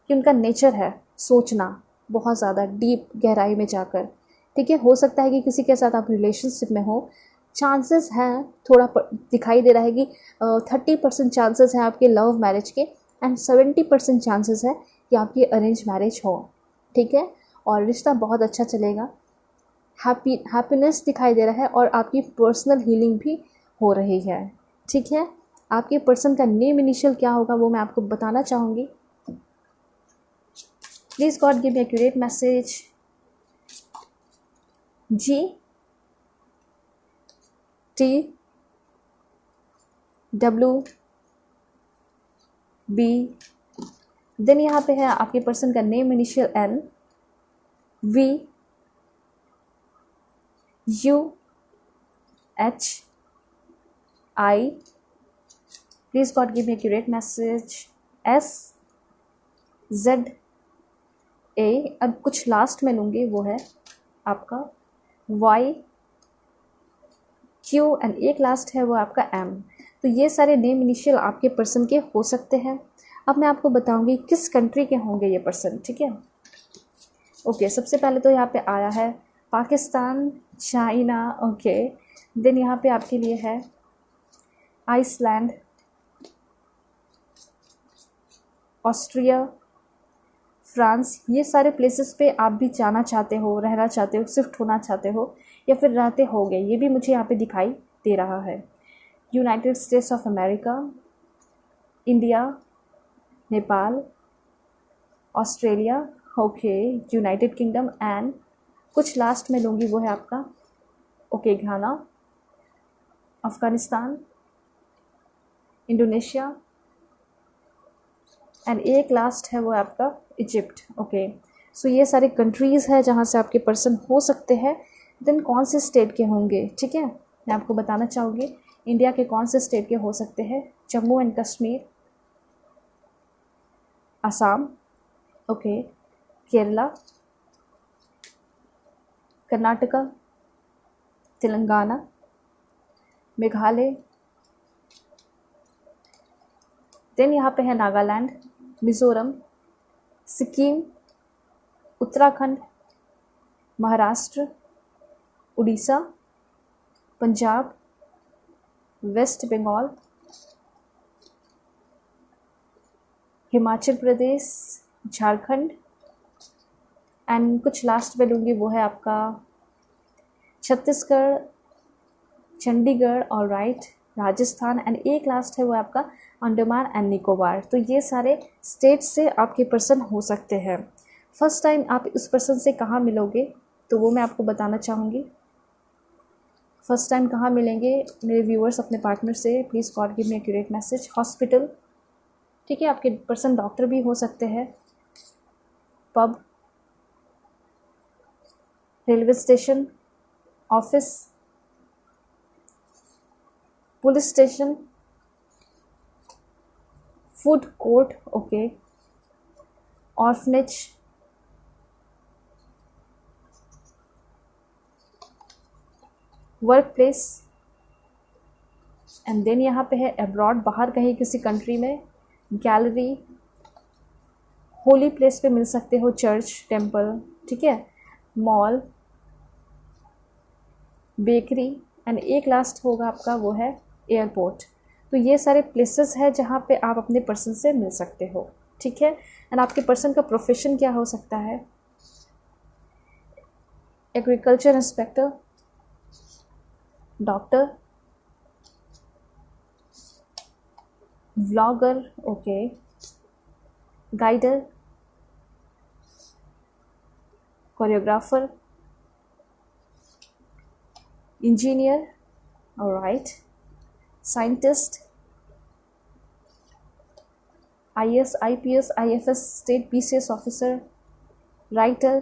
कि उनका नेचर है सोचना, बहुत ज़्यादा डीप गहराई में जाकर। ठीक है, हो सकता है कि किसी के साथ आप रिलेशनशिप में हो, चांसेस हैं, थोड़ा दिखाई दे रहा है कि 30% चांसेस हैं आपके लव मैरिज के एंड 70% चांसेस है कि आपकी अरेंज मैरिज हो। ठीक है, और रिश्ता बहुत अच्छा चलेगा, हैप्पीनेस दिखाई दे रहा है और आपकी पर्सनल हीलिंग भी हो रही है। ठीक है, आपके पर्सन का नेम इनिशियल क्या होगा वो मैं आपको बताना चाहूँगी। Please God give me accurate message. जी, T W B, देन यहाँ पे है आपके पर्सन का name initial N, V U H I, please God give me accurate message, S Z A, अब कुछ लास्ट में लूँगी वो है आपका Y Q एंड एक लास्ट है वो आपका M। तो ये सारे नेम इनिशियल आपके पर्सन के हो सकते हैं। अब मैं आपको बताऊंगी किस कंट्री के होंगे ये पर्सन, ठीक है। ओके, सबसे पहले तो यहाँ पे आया है पाकिस्तान, चाइना, ओके। देन यहाँ पे आपके लिए है आइसलैंड, ऑस्ट्रिया, फ्रांस। ये सारे प्लेसेस पे आप भी जाना चाहते हो, रहना चाहते हो, शिफ्ट होना चाहते हो या फिर रहते होगे, ये भी मुझे यहाँ पे दिखाई दे रहा है। United states of America, India, Nepal, Australia, okay, United kingdom and कुछ लास्ट में लूँगी वो है आपका okay Ghana, Afghanistan, Indonesia and एक लास्ट है वो आपका इजिप्ट, ओके। सो ये सारे कंट्रीज़ है जहाँ से आपके पर्सन हो सकते हैं। देन कौन से स्टेट के होंगे, ठीक है, मैं आपको बताना चाहूँगी इंडिया के कौन से स्टेट के हो सकते हैं। Jammu and Kashmir, Assam, okay, Kerala, Karnataka, Telangana, Meghalaya, then यहाँ पे है नागालैंड, मिज़ोरम, सिक्किम, उत्तराखंड, महाराष्ट्र, उड़ीसा, पंजाब, वेस्ट बंगाल, हिमाचल प्रदेश, झारखंड एंड कुछ लास्ट में लूँगी वो है आपका छत्तीसगढ़, चंडीगढ़ और राइट, राजस्थान एंड एक लास्ट है वो आपका अंडमान एंड निकोबार। तो ये सारे स्टेट से आपके पर्सन हो सकते हैं। फर्स्ट टाइम आप इस पर्सन से कहाँ मिलोगे तो वो मैं आपको बताना चाहूँगी। फर्स्ट टाइम कहाँ मिलेंगे मेरे व्यूअर्स अपने पार्टनर से, please God give me accurate message. Hospital, ठीक है, आपके पर्सन डॉक्टर भी हो सकते हैं। Pub, railway station, office, police station, food court, okay, orphanage, work place and then यहाँ पे है अब्रॉड, बाहर कहीं किसी कंट्री में, गैलरी, होली प्लेस पे मिल सकते हो, चर्च, टेम्पल, ठीक है, मॉल, बेकरी एंड एक लास्ट होगा आपका वो है एयरपोर्ट। तो ये सारे प्लेसेस है जहाँ पे आप अपने पर्सन से मिल सकते हो, ठीक है। एंड आपके पर्सन का प्रोफेशन क्या हो सकता है, agriculture inspector, doctor, vlogger, okay, guider, choreographer, engineer, alright, scientist, IAS, IPS, IFS, state PCS officer, writer,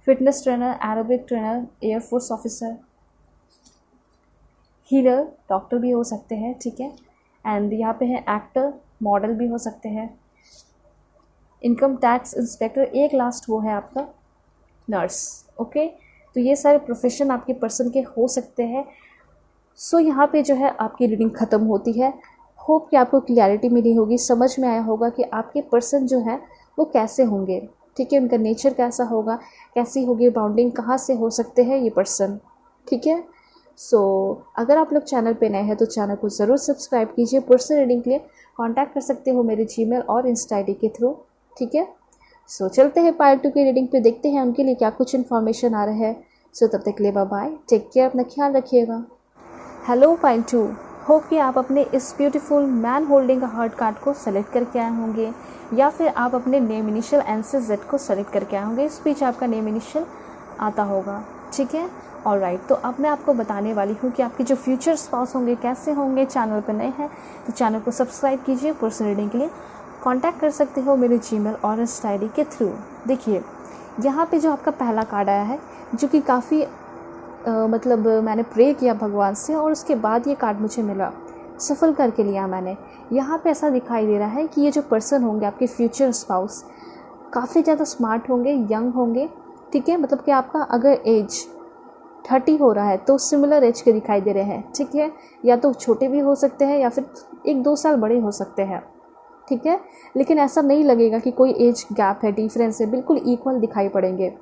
fitness trainer, aerobic trainer, air force officer, healer, doctor भी हो सकते हैं, ठीक है। एंड यहाँ पे है एक्टर, मॉडल भी हो सकते हैं, इनकम टैक्स इंस्पेक्टर, एक लास्ट वो है आपका नर्स, ओके। तो ये सारे प्रोफेशन आपके पर्सन के हो सकते हैं। सो यहाँ पे जो है आपकी रीडिंग ख़त्म होती है। होप कि आपको क्लैरिटी मिली होगी, समझ में आया होगा कि आपके पर्सन जो है वो कैसे होंगे, ठीक है, उनका नेचर कैसा होगा, कैसी होगी बाउंडिंग, कहाँ से हो सकते हैं ये पर्सन, ठीक है। सो अगर आप लोग चैनल पे नए हैं तो चैनल को ज़रूर सब्सक्राइब कीजिए। पर्सनल रीडिंग के लिए कांटेक्ट कर सकते हो मेरे जीमेल और इंस्टा ID के थ्रू, ठीक है। सो चलते हैं पार्ट 2 की रीडिंग पे, देखते हैं उनके लिए क्या कुछ इन्फॉर्मेशन आ रहा है। सो तब तक के लिए बाय बाय, टेक केयर, अपना ख्याल रखिएगा। हेलो पार्ट 2, होप कि आप अपने इस beautiful man holding heart card को सेलेक्ट करके आए होंगे या फिर आप अपने नेम इनिशियल N से Z को सेलेक्ट करके आए होंगे। इस बीच आपका नेम इनिशियल आता होगा, ठीक है। ऑलराइट, तो अब मैं आपको बताने वाली हूँ कि आपके जो फ्यूचर स्पाउस होंगे कैसे होंगे। चैनल पर नए हैं तो चैनल को सब्सक्राइब कीजिए। पर्सनल रीडिंग के लिए कांटेक्ट कर सकते हो मेरे जीमेल और इंस्टा आईडी के थ्रू। देखिए यहाँ पे जो आपका पहला कार्ड आया है, जो कि काफ़ी मतलब मैंने प्रे किया भगवान से और उसके बाद ये कार्ड मुझे मिला, सफल करके लिया मैंने। यहाँ पे ऐसा दिखाई दे रहा है कि ये जो पर्सन होंगे आपके फ्यूचर स्पाउस काफ़ी ज़्यादा स्मार्ट होंगे, यंग होंगे, ठीक है। मतलब कि आपका अगर एज 30 हो रहा है तो सिमिलर एज के दिखाई दे रहे हैं, ठीक है। या तो छोटे भी हो सकते हैं या फिर 1-2 साल बड़े हो सकते हैं, ठीक है। लेकिन ऐसा नहीं लगेगा कि कोई एज गैप है, डिफरेंस है, बिल्कुल इक्वल दिखाई पड़ेंगे।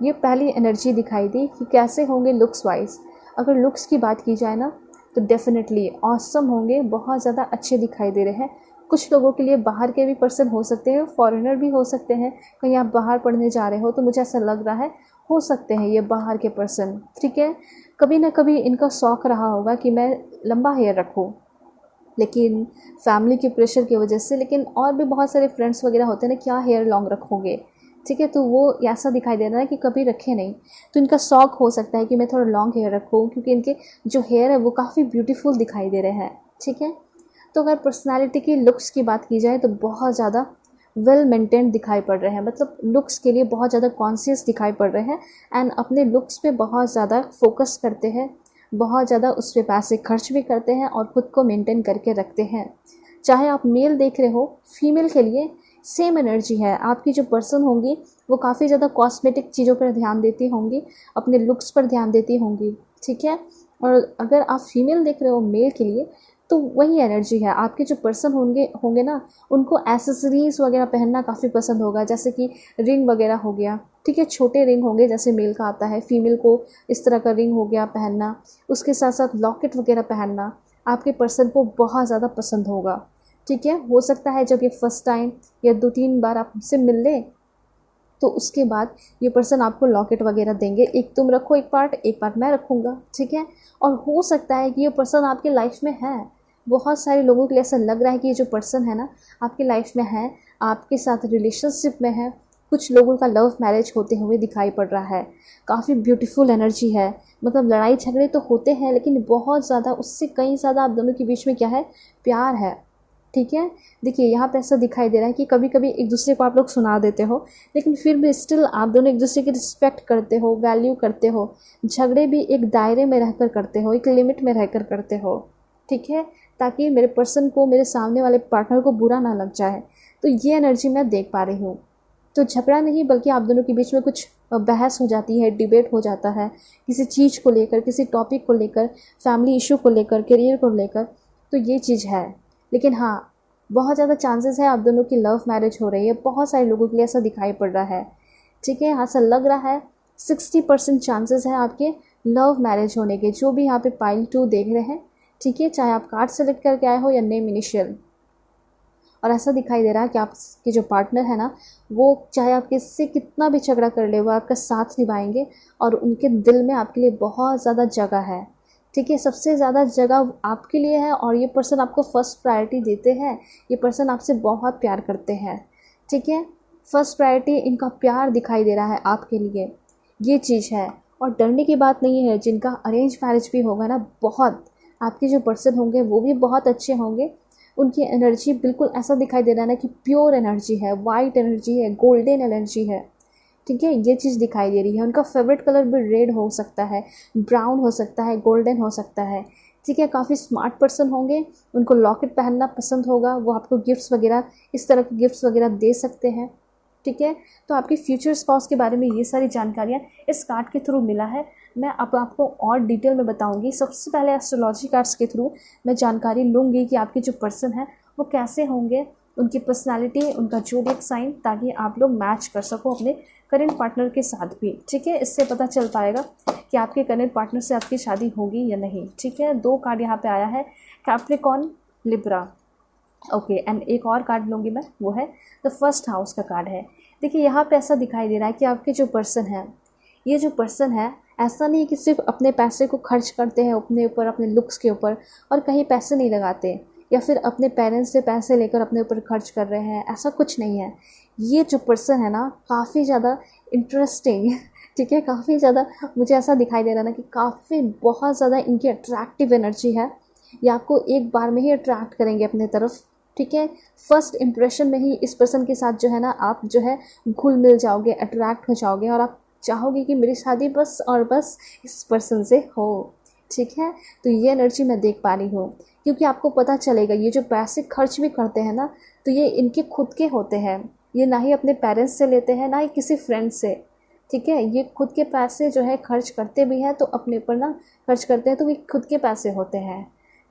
ये पहली एनर्जी दिखाई दी कि कैसे होंगे लुक्स वाइज। अगर लुक्स की बात की जाए ना तो डेफिनेटली ऑसम होंगे, बहुत ज़्यादा अच्छे दिखाई दे रहे हैं। कुछ लोगों के लिए बाहर के भी पर्सन हो सकते हैं, फॉरेनर भी हो सकते हैं। कहीं आप बाहर पढ़ने जा रहे हो तो मुझे ऐसा लग रहा है हो सकते हैं ये बाहर के पर्सन, ठीक है। कभी ना कभी इनका शौक़ रहा होगा कि मैं लंबा हेयर रखूँ, लेकिन फैमिली के प्रेशर की वजह से, लेकिन और भी बहुत सारे फ्रेंड्स वगैरह होते हैं ना, क्या हेयर लॉन्ग रखोगे, ठीक है। तो वो ऐसा दिखाई दे रहा है कि कभी रखे नहीं, तो इनका शौक़ हो सकता है कि मैं थोड़ा लॉन्ग हेयर रखूँ, क्योंकि इनके जो हेयर है वो काफ़ी ब्यूटीफुल दिखाई दे रहे हैं, ठीक है। तो अगर पर्सनालिटी की लुक्स की बात की जाए तो बहुत ज़्यादा वेल मेंटेन्ड दिखाई पड़ रहे हैं, मतलब लुक्स के लिए बहुत ज़्यादा कॉन्शियस दिखाई पड़ रहे हैं एंड अपने लुक्स पे बहुत ज़्यादा फोकस करते हैं, बहुत ज़्यादा उस पर पैसे खर्च भी करते हैं और ख़ुद को मेंटेन करके रखते हैं। चाहे आप मेल देख रहे हो, फीमेल के लिए सेम एनर्जी है। आपकी जो पर्सन होंगी वो काफ़ी ज़्यादा कॉस्मेटिक चीज़ों पर ध्यान देती होंगी, अपने लुक्स पर ध्यान देती होंगी, ठीक है। और अगर आप फीमेल देख रहे हो मेल के लिए तो वही एनर्जी है। आपके जो पर्सन होंगे ना, उनको एसेसरीज़ वगैरह पहनना काफ़ी पसंद होगा, जैसे कि रिंग वगैरह हो गया, ठीक है। छोटे रिंग होंगे जैसे मेल का आता है, फीमेल को इस तरह का रिंग हो गया पहनना, उसके साथ साथ लॉकेट वगैरह पहनना आपके पर्सन को बहुत ज़्यादा पसंद होगा, ठीक है। हो सकता है जब ये फर्स्ट टाइम या 2-3 बार आपसे मिल ले तो उसके बाद ये पर्सन आपको लॉकेट वगैरह देंगे, एक तुम रखो एक पार्ट मैं रखूँगा, ठीक है। और हो सकता है कि ये पर्सन आपके लाइफ में है। बहुत सारे लोगों के लिए ऐसा लग रहा है कि ये जो पर्सन है ना आपकी लाइफ में है, आपके साथ रिलेशनशिप में है। कुछ लोगों का लव मैरिज होते हुए दिखाई पड़ रहा है। काफ़ी ब्यूटीफुल एनर्जी है, मतलब लड़ाई झगड़े तो होते हैं लेकिन बहुत ज़्यादा, उससे कहीं ज़्यादा आप दोनों के बीच में क्या है, प्यार है, ठीक है। देखिए यहाँ पे ऐसा दिखाई दे रहा है कि कभी कभी एक दूसरे को आप लोग सुना देते हो, लेकिन फिर भी स्टिल आप दोनों एक दूसरे की रिस्पेक्ट करते हो, वैल्यू करते हो। झगड़े भी एक दायरे में रहकर करते हो, एक लिमिट में रहकर करते हो, ठीक है, ताकि मेरे पर्सन को, मेरे सामने वाले पार्टनर को बुरा ना लग जाए। तो ये एनर्जी मैं देख पा रही हूँ। तो झगड़ा नहीं बल्कि आप दोनों के बीच में कुछ बहस हो जाती है, डिबेट हो जाता है किसी चीज़ को लेकर, किसी टॉपिक को लेकर, फैमिली इशू को लेकर, करियर को लेकर, तो ये चीज़ है। लेकिन हाँ, बहुत ज़्यादा चांसेस है आप दोनों की लव मैरिज हो रही है। बहुत सारे लोगों के लिए ऐसा दिखाई पड़ रहा है, ठीक है। ऐसा लग रहा है 60% चांसेस है आपके लव मैरिज होने के, जो भी यहाँ पे पाइल 2 देख रहे हैं, ठीक है। चाहे आप कार्ड सेलेक्ट करके आए हो या नेम इनिशियल। और ऐसा दिखाई दे रहा है कि आपके जो पार्टनर है ना, वो चाहे आप किससे कितना भी झगड़ा कर ले, वो आपका साथ निभाएंगे और उनके दिल में आपके लिए बहुत ज़्यादा जगह है, ठीक है। सबसे ज़्यादा जगह आपके लिए है और ये पर्सन आपको फर्स्ट प्रायोरिटी देते हैं। ये पर्सन आपसे बहुत प्यार करते हैं, ठीक है। फर्स्ट प्रायोरिटी इनका प्यार दिखाई दे रहा है आपके लिए, ये चीज़ है। और डरने की बात नहीं है। जिनका अरेंज मैरिज भी होगा ना, बहुत आपके जो पर्सन होंगे वो भी बहुत अच्छे होंगे। उनकी एनर्जी बिल्कुल ऐसा दिखाई दे रहा है ना कि प्योर एनर्जी है, वाइट एनर्जी है, गोल्डन एनर्जी है, ठीक है। ये चीज़ दिखाई दे रही है। उनका फेवरेट कलर भी रेड हो सकता है, ब्राउन हो सकता है, गोल्डन हो सकता है, ठीक है। काफ़ी स्मार्ट पर्सन होंगे, उनको लॉकेट पहनना पसंद होगा, वो आपको गिफ्ट्स वगैरह, इस तरह के गिफ्ट्स वगैरह दे सकते हैं, ठीक है। तो आपके फ्यूचर स्पाउस के बारे में ये सारी जानकारियाँ इस कार्ड के थ्रू मिला है। मैं अब आपको और डिटेल में बताऊंगी। सबसे पहले एस्ट्रोलॉजी कार्ड्स के थ्रू मैं जानकारी लूँगी कि आपके जो पर्सन है वो कैसे होंगे, उनकी पर्सनालिटी, उनका ज़ोडिएक साइन, ताकि आप लोग मैच कर सको अपने करेंट पार्टनर के साथ भी, ठीक है। इससे पता चल पाएगा कि आपके करेंट पार्टनर से आपकी शादी होगी या नहीं, ठीक है। 2 कार्ड यहाँ पे आया है, कैप्रिकॉर्न, लिब्रा, ओके। एंड एक और कार्ड लूँगी मैं, वो है द फर्स्ट हाउस का कार्ड है। देखिए यहाँ पे ऐसा दिखाई दे रहा है कि आपके जो पर्सन है, ये जो पर्सन है, ऐसा नहीं है कि सिर्फ अपने पैसे को खर्च करते हैं अपने ऊपर, अपने लुक्स के ऊपर, और कहीं पैसे नहीं लगाते, या फिर अपने पेरेंट्स से पैसे लेकर अपने ऊपर खर्च कर रहे हैं, ऐसा कुछ नहीं है। ये जो पर्सन है ना, काफ़ी ज़्यादा इंटरेस्टिंग, ठीक है, काफ़ी ज़्यादा मुझे ऐसा दिखाई दे रहा है ना कि काफ़ी बहुत ज़्यादा इनकी अट्रैक्टिव एनर्जी है। ये आपको एक बार में ही अट्रैक्ट करेंगे अपने तरफ। ठीक है, फर्स्ट इम्प्रेशन में ही इस पर्सन के साथ जो है ना आप जो है घुल मिल जाओगे, अट्रैक्ट हो जाओगे और आप चाहोगे कि मेरी शादी बस और बस इस पर्सन से हो। ठीक है, तो ये एनर्जी मैं देख पा रही हूँ, क्योंकि आपको पता चलेगा ये जो पैसे खर्च भी करते हैं ना, तो ये इनके खुद के होते हैं। ये ना ही अपने पेरेंट्स से लेते हैं, ना ही किसी फ्रेंड से। ठीक है, ये खुद के पैसे जो है खर्च करते भी हैं, तो अपने पर ना खर्च करते हैं, तो ये खुद के पैसे होते हैं।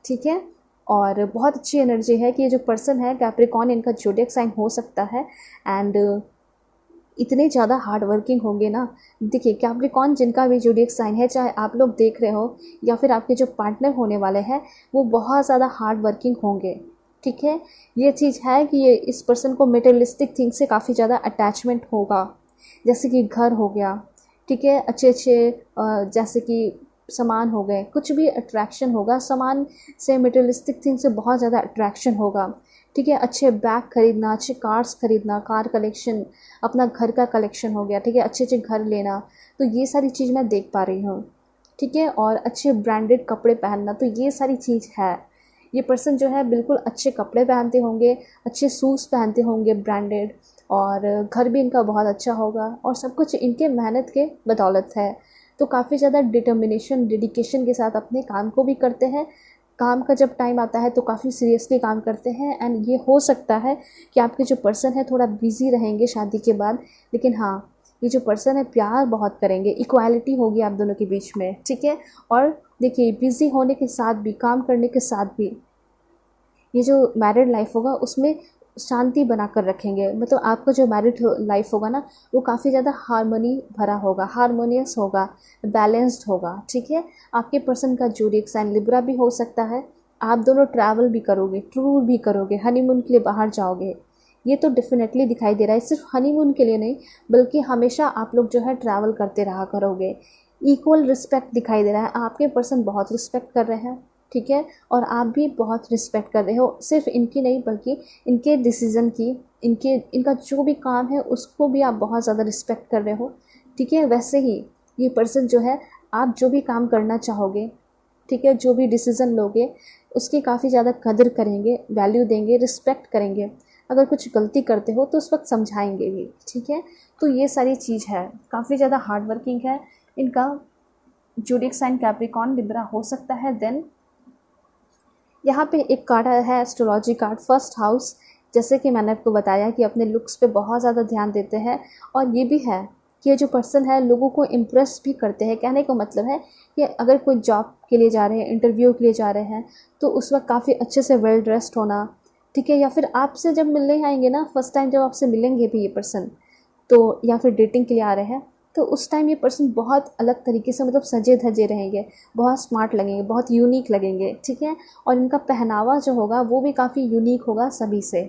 ठीक है, और बहुत अच्छी एनर्जी है कि ये जो पर्सन है कैप्रिकॉर्न, इनका ज़ोडिएक साइन हो सकता है। एंड इतने ज़्यादा हार्ड वर्किंग होंगे ना। देखिए, कैप्रिकॉर्न जिनका भी ज़ोडिएक साइन है, चाहे आप लोग देख रहे हो या फिर आपके जो पार्टनर होने वाले हैं, वो बहुत ज़्यादा हार्ड वर्किंग होंगे। ठीक है, ये चीज़ है कि ये इस पर्सन को मटेरियलिस्टिक थिंग से काफ़ी ज़्यादा अटैचमेंट होगा, जैसे कि घर हो गया। ठीक है, अच्छे अच्छे जैसे कि सामान हो गए, कुछ भी अट्रैक्शन होगा सामान से, मटेरियलिस्टिक थिंग से बहुत ज़्यादा अट्रैक्शन होगा। ठीक है, अच्छे बैग खरीदना, अच्छे कार्स खरीदना, कार कलेक्शन, अपना घर का कलेक्शन हो गया। ठीक है, अच्छे अच्छे घर लेना, तो ये सारी चीज़ मैं देख पा रही हूँ। ठीक है, और अच्छे ब्रांडेड कपड़े पहनना, तो ये सारी चीज़ है। ये पर्सन जो है बिल्कुल अच्छे कपड़े पहनते होंगे, अच्छे शूज़ पहनते होंगे ब्रांडेड, और घर भी इनका बहुत अच्छा होगा, और सब कुछ इनके मेहनत के बदौलत है। तो काफ़ी ज़्यादा डिटर्मिनेशन, डेडिकेशन के साथ अपने काम को भी करते हैं। काम का जब टाइम आता है तो काफ़ी सीरियसली काम करते हैं। एंड ये हो सकता है कि आपके जो पर्सन है थोड़ा बिजी रहेंगे शादी के बाद, लेकिन हाँ, ये जो पर्सन है प्यार बहुत करेंगे, इक्वालिटी होगी आप दोनों के बीच में। ठीक है, और देखिए, बिज़ी होने के साथ भी, काम करने के साथ भी, ये जो मैरिड लाइफ होगा उसमें शांति बनाकर रखेंगे। मतलब आपका जो मैरिड लाइफ होगा ना, वो काफ़ी ज़्यादा हार्मनी भरा होगा, हार्मोनियस होगा, बैलेंस्ड होगा। ठीक है, आपके पर्सन का ज़ोडिएक साइन लिब्रा भी हो सकता है। आप दोनों ट्रैवल भी करोगे, टूर भी करोगे, हनीमून के लिए बाहर जाओगे। ये तो डेफिनेटली दिखाई दे रहा है, सिर्फ हनीमून के लिए नहीं, बल्कि हमेशा आप लोग जो है ट्रैवल करते रहा करोगे। इक्वल रिस्पेक्ट दिखाई दे रहा है, आपके पर्सन बहुत रिस्पेक्ट कर रहे हैं। ठीक है, और आप भी बहुत रिस्पेक्ट कर रहे हो, सिर्फ इनकी नहीं बल्कि इनके डिसीज़न की, इनका जो भी काम है उसको भी आप बहुत ज़्यादा रिस्पेक्ट कर रहे हो। ठीक है, वैसे ही ये पर्सन जो है, आप जो भी काम करना चाहोगे, ठीक है, जो भी डिसीज़न लोगे, उसकी काफ़ी ज़्यादा कदर करेंगे, वैल्यू देंगे, रिस्पेक्ट करेंगे। अगर कुछ गलती करते हो तो उस वक्त समझाएंगे भी। ठीक है, तो ये सारी चीज़ है, काफ़ी ज़्यादा हार्ड वर्किंग है इनका। ज़ोडिएक साइन कैप्रिकॉर्न लिब्रा हो सकता है। देन यहाँ पे एक कार्ड है, एस्ट्रोलॉजी कार्ड, फर्स्ट हाउस। जैसे कि मैंने आपको बताया कि अपने लुक्स पे बहुत ज़्यादा ध्यान देते हैं, और ये भी है कि ये जो पर्सन है लोगों को इम्प्रेस भी करते हैं। कहने का मतलब है कि अगर कोई जॉब के लिए जा रहे हैं, इंटरव्यू के लिए जा रहे हैं, तो उस वक्त काफ़ी अच्छे से वेल ड्रेस्ड होना। ठीक है, या फिर आपसे जब मिलने आएंगे ना, फर्स्ट टाइम जब आपसे मिलेंगे भी ये पर्सन, तो या फिर डेटिंग के लिए आ रहे हैं, तो उस टाइम ये पर्सन बहुत अलग तरीके से, मतलब सजे धजे रहेंगे, बहुत स्मार्ट लगेंगे, बहुत यूनिक लगेंगे। ठीक है, और इनका पहनावा जो होगा वो भी काफ़ी यूनिक होगा सभी से।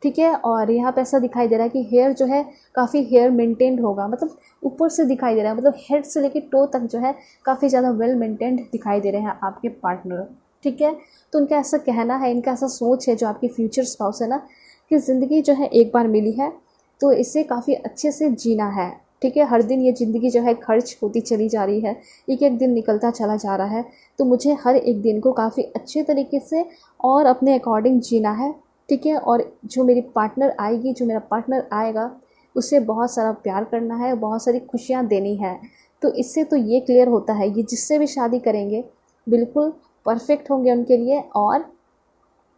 ठीक है, और यहाँ पे ऐसा दिखाई दे रहा है कि हेयर जो है काफ़ी हेयर मेंटेन्ड होगा, मतलब ऊपर से दिखाई दे रहा है, मतलब हेड से लेकर टो तक जो है काफ़ी ज़्यादा वेल मेंटेन्ड दिखाई दे रहे हैं आपके पार्टनर। ठीक है, तो उनका ऐसा कहना है, इनका ऐसा सोच है, जो आपकी फ्यूचर स्पाउस है ना, कि ज़िंदगी जो है एक बार मिली है, तो इसे काफ़ी अच्छे से जीना है। ठीक है, हर दिन ये ज़िंदगी जो है खर्च होती चली जा रही है, एक एक दिन निकलता चला जा रहा है, तो मुझे हर एक दिन को काफ़ी अच्छे तरीके से और अपने अकॉर्डिंग जीना है। ठीक है, और जो मेरी पार्टनर आएगी, जो मेरा पार्टनर आएगा, उसे बहुत सारा प्यार करना है, बहुत सारी खुशियाँ देनी है। तो इससे तो ये क्लियर होता है, ये जिससे भी शादी करेंगे बिल्कुल परफेक्ट होंगे उनके लिए, और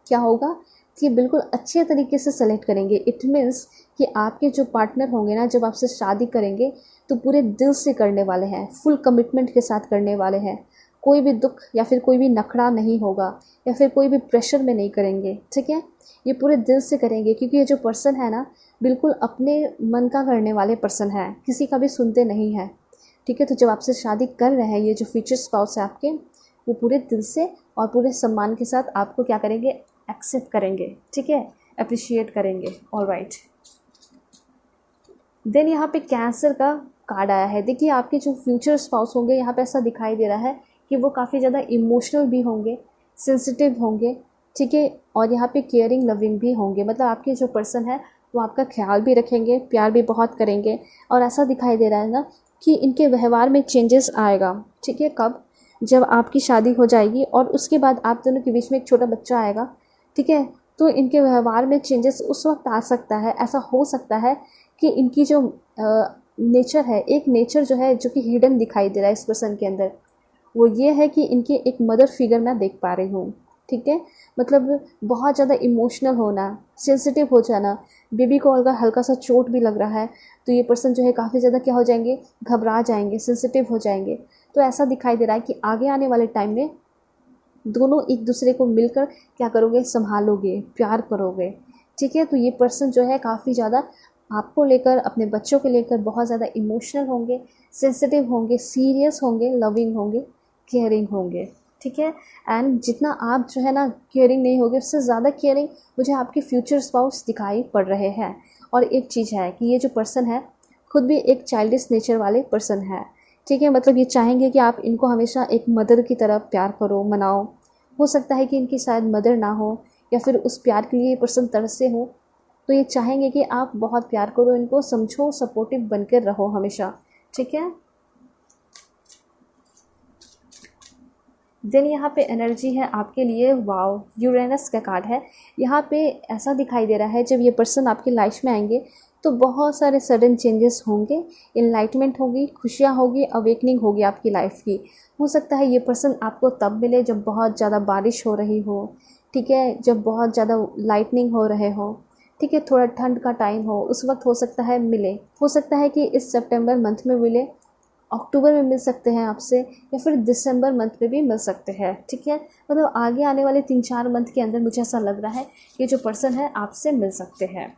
क्या होगा कि बिल्कुल अच्छे तरीके से सेलेक्ट करेंगे। इट मीन्स कि आपके जो पार्टनर होंगे ना, जब आपसे शादी करेंगे तो पूरे दिल से करने वाले हैं, फुल कमिटमेंट के साथ करने वाले हैं। कोई भी दुख या फिर कोई भी नखड़ा नहीं होगा, या फिर कोई भी प्रेशर में नहीं करेंगे। ठीक है, ये पूरे दिल से करेंगे, क्योंकि ये जो पर्सन है ना, बिल्कुल अपने मन का करने वाले पर्सन है, किसी का भी सुनते नहीं हैं। ठीक है, तो जब आपसे शादी कर रहे हैं ये जो फ्यूचर स्पाउस है आपके, वो पूरे दिल से और पूरे सम्मान के साथ आपको क्या करेंगे, एक्सेप्ट करेंगे। ठीक है, अप्रिशिएट करेंगे। ऑलराइट, देन यहाँ पे कैंसर का कार्ड आया है। देखिए, आपके जो फ्यूचर स्पाउस होंगे, यहाँ पे ऐसा दिखाई दे रहा है कि वो काफ़ी ज़्यादा इमोशनल भी होंगे, सेंसिटिव होंगे। ठीक है, और यहाँ पे केयरिंग लविंग भी होंगे, मतलब आपके जो पर्सन है वो आपका ख्याल भी रखेंगे, प्यार भी बहुत करेंगे। और ऐसा दिखाई दे रहा है ना कि इनके व्यवहार में चेंजेस आएगा। ठीक है, कब? जब आपकी शादी हो जाएगी और उसके बाद आप दोनों के बीच में एक छोटा बच्चा आएगा। ठीक है, तो इनके व्यवहार में चेंजेस उस वक्त आ सकता है। ऐसा हो सकता है कि इनकी जो नेचर है, एक नेचर जो है जो कि हिडन दिखाई दे रहा है इस पर्सन के अंदर, वो ये है कि इनके एक मदर फिगर मैं देख पा रही हूँ। ठीक है, मतलब बहुत ज़्यादा इमोशनल होना, सेंसिटिव हो जाना। बेबी को अगर हल्का सा चोट भी लग रहा है तो ये पर्सन जो है काफ़ी ज़्यादा क्या हो जाएंगे, घबरा जाएंगे, सेंसिटिव हो जाएंगे। तो ऐसा दिखाई दे रहा है कि आगे आने वाले टाइम में दोनों एक दूसरे को मिलकर क्या करोगे, संभालोगे, प्यार करोगे। ठीक है, तो ये पर्सन जो है काफ़ी ज़्यादा आपको लेकर, अपने बच्चों को लेकर बहुत ज़्यादा इमोशनल होंगे, सेंसिटिव होंगे, सीरियस होंगे, लविंग होंगे, केयरिंग होंगे। ठीक है, एंड जितना आप जो है ना केयरिंग नहीं होगे, उससे ज़्यादा केयरिंग मुझे आपके फ्यूचर स्पाउस दिखाई पड़ रहे हैं। और एक चीज़ है कि ये जो पर्सन है खुद भी एक चाइल्डिश नेचर वाले पर्सन है। ठीक है, मतलब ये चाहेंगे कि आप इनको हमेशा एक मदर की तरह प्यार करो, मनाओ। हो सकता है कि इनकी शायद मदर ना हो या फिर उस प्यार के लिए ये पर्सन तरसे हो, तो ये चाहेंगे कि आप बहुत प्यार करो, इनको समझो, सपोर्टिव बनकर रहो हमेशा। ठीक है, देन यहाँ पे एनर्जी है आपके लिए, वाओ, यूरेनस का कार्ड है। यहाँ पे ऐसा दिखाई दे रहा है जब ये पर्सन आपकी लाइफ में आएंगे तो बहुत सारे सडन चेंजेस होंगे, इनलाइटमेंट होगी, खुशियाँ होगी, अवेकनिंग होगी आपकी लाइफ की। हो सकता है ये पर्सन आपको तब मिले जब बहुत ज़्यादा बारिश हो रही हो। ठीक है, जब बहुत ज़्यादा लाइटनिंग हो रहे हो। ठीक है, थोड़ा ठंड का टाइम हो, उस वक्त हो सकता है मिले। हो सकता है कि इस सितंबर मंथ में मिले, अक्टूबर में मिल सकते हैं आपसे, या फिर दिसंबर मंथ में भी मिल सकते हैं। ठीक है, मतलब आगे आने वाले 3-4 मंथ के अंदर मुझे ऐसा लग रहा है कि जो पर्सन है आपसे मिल सकते हैं।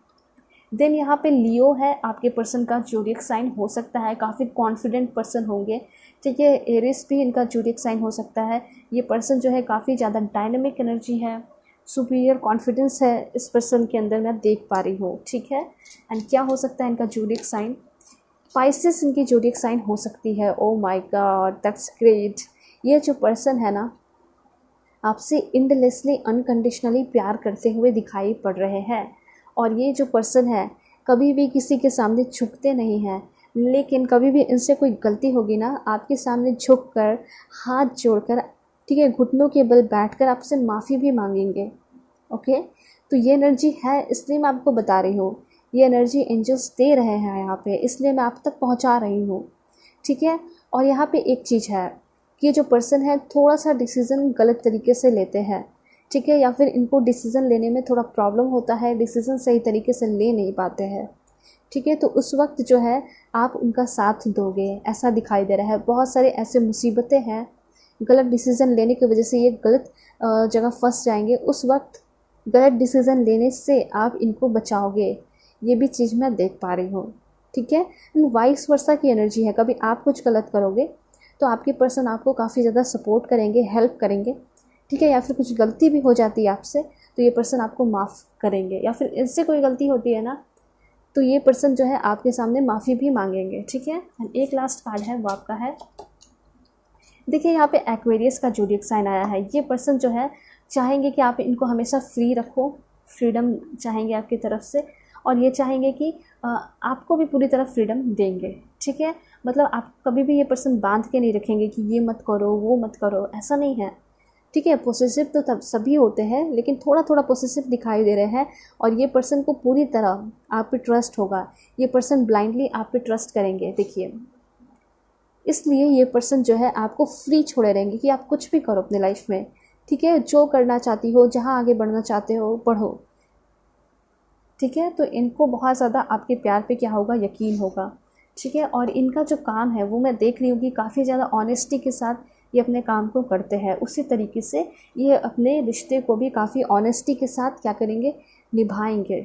देन यहाँ पे लियो है आपके पर्सन का ज़ोडिएक साइन हो सकता है, काफ़ी कॉन्फिडेंट पर्सन होंगे। ठीक है, एरिस भी इनका ज़ोडिएक साइन हो सकता है। ये पर्सन जो है काफ़ी ज़्यादा डायनेमिक एनर्जी है, सुपीरियर कॉन्फिडेंस है इस पर्सन के अंदर, मैं देख पा रही हूँ। ठीक है, एंड क्या हो सकता है इनका ज़ोडिएक साइन, स्पाइसेस इनकी ज़ोडिएक साइन हो सकती है। Oh my God, that's great. ये जो पर्सन है ना आपसे इंडलेसली, अनकंडीशनली प्यार करते हुए दिखाई पड़ रहे हैं। और ये जो पर्सन है कभी भी किसी के सामने झुकते नहीं हैं, लेकिन कभी भी इनसे कोई गलती होगी ना, आपके सामने झुक कर, हाथ जोड़कर, ठीक है, घुटनों के बल बैठकर आपसे माफ़ी भी मांगेंगे। ओके, तो ये एनर्जी है, इसलिए मैं आपको बता रही हूँ। ये एनर्जी एंजल्स दे रहे हैं यहाँ पे, इसलिए मैं आप तक पहुँचा रही हूँ। ठीक है, और यहाँ पे एक चीज़ है कि जो पर्सन है थोड़ा सा डिसीज़न गलत तरीके से लेते हैं। ठीक है, या फिर इनको डिसीज़न लेने में थोड़ा प्रॉब्लम होता है, डिसीज़न सही तरीके से ले नहीं पाते हैं। ठीक है, तो उस वक्त जो है आप उनका साथ दोगे, ऐसा दिखाई दे रहा है। बहुत सारे ऐसे मुसीबतें हैं, गलत डिसीज़न लेने की वजह से ये गलत जगह फंस जाएंगे। उस वक्त गलत डिसीज़न लेने से आप इनको बचाओगे, ये भी चीज़ मैं देख पा रही हूँ। ठीक है, वाइस वर्सा की एनर्जी है। कभी आप कुछ गलत करोगे तो आपके पर्सन आपको काफ़ी ज़्यादा सपोर्ट करेंगे, हेल्प करेंगे। ठीक है, या फिर कुछ गलती भी हो जाती है आपसे तो ये पर्सन आपको माफ़ करेंगे, या फिर इससे कोई गलती होती है ना तो ये पर्सन जो है आपके सामने माफ़ी भी मांगेंगे। ठीक है, एक लास्ट कार्ड है वो आपका है, देखिए यहाँ पे एक्वेरियस का ज़ोडिएक साइन आया है। ये पर्सन जो है चाहेंगे कि आप इनको हमेशा फ्री रखो, फ्रीडम चाहेंगे आपकी तरफ से, और ये चाहेंगे कि आपको भी पूरी तरह फ्रीडम देंगे। ठीक है, मतलब आप कभी भी ये पर्सन बांध के नहीं रखेंगे कि ये मत करो, वो मत करो, ऐसा नहीं है। ठीक है, पोसेसिव तो तब सभी होते हैं, लेकिन थोड़ा थोड़ा पोसेसिव दिखाई दे रहे हैं। और ये पर्सन को पूरी तरह आप पे ट्रस्ट होगा, ये पर्सन ब्लाइंडली आप पे ट्रस्ट करेंगे। देखिए, इसलिए ये पर्सन जो है आपको फ्री छोड़े रहेंगे कि आप कुछ भी करो अपने लाइफ में। ठीक है, जो करना चाहती हो, जहाँ आगे बढ़ना चाहते हो, बढ़ो। ठीक है, तो इनको बहुत ज़्यादा आपके प्यार पे क्या होगा, यकीन होगा। ठीक है, और इनका जो काम है वो मैं देख रही हूँ कि काफ़ी ज़्यादा ऑनेस्टी के साथ ये अपने काम को करते हैं। उसी तरीके से ये अपने रिश्ते को भी काफ़ी ऑनेस्टी के साथ क्या करेंगे, निभाएंगे।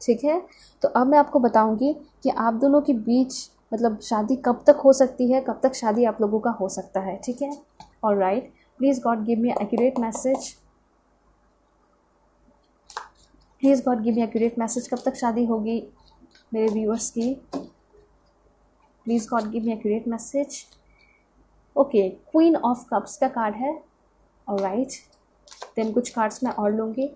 ठीक है, तो अब मैं आपको बताऊंगी कि आप दोनों के बीच मतलब शादी कब तक हो सकती है, कब तक शादी आप लोगों का हो सकता है। ठीक है, alright, please God give me accurate message, please God give me accurate message, कब तक शादी होगी मेरे व्यूअर्स की, please God give me accurate message. Okay, queen of cups का कार्ड है, ऑलराइट, देन कुछ कार्ड्स मैं और लूँगी।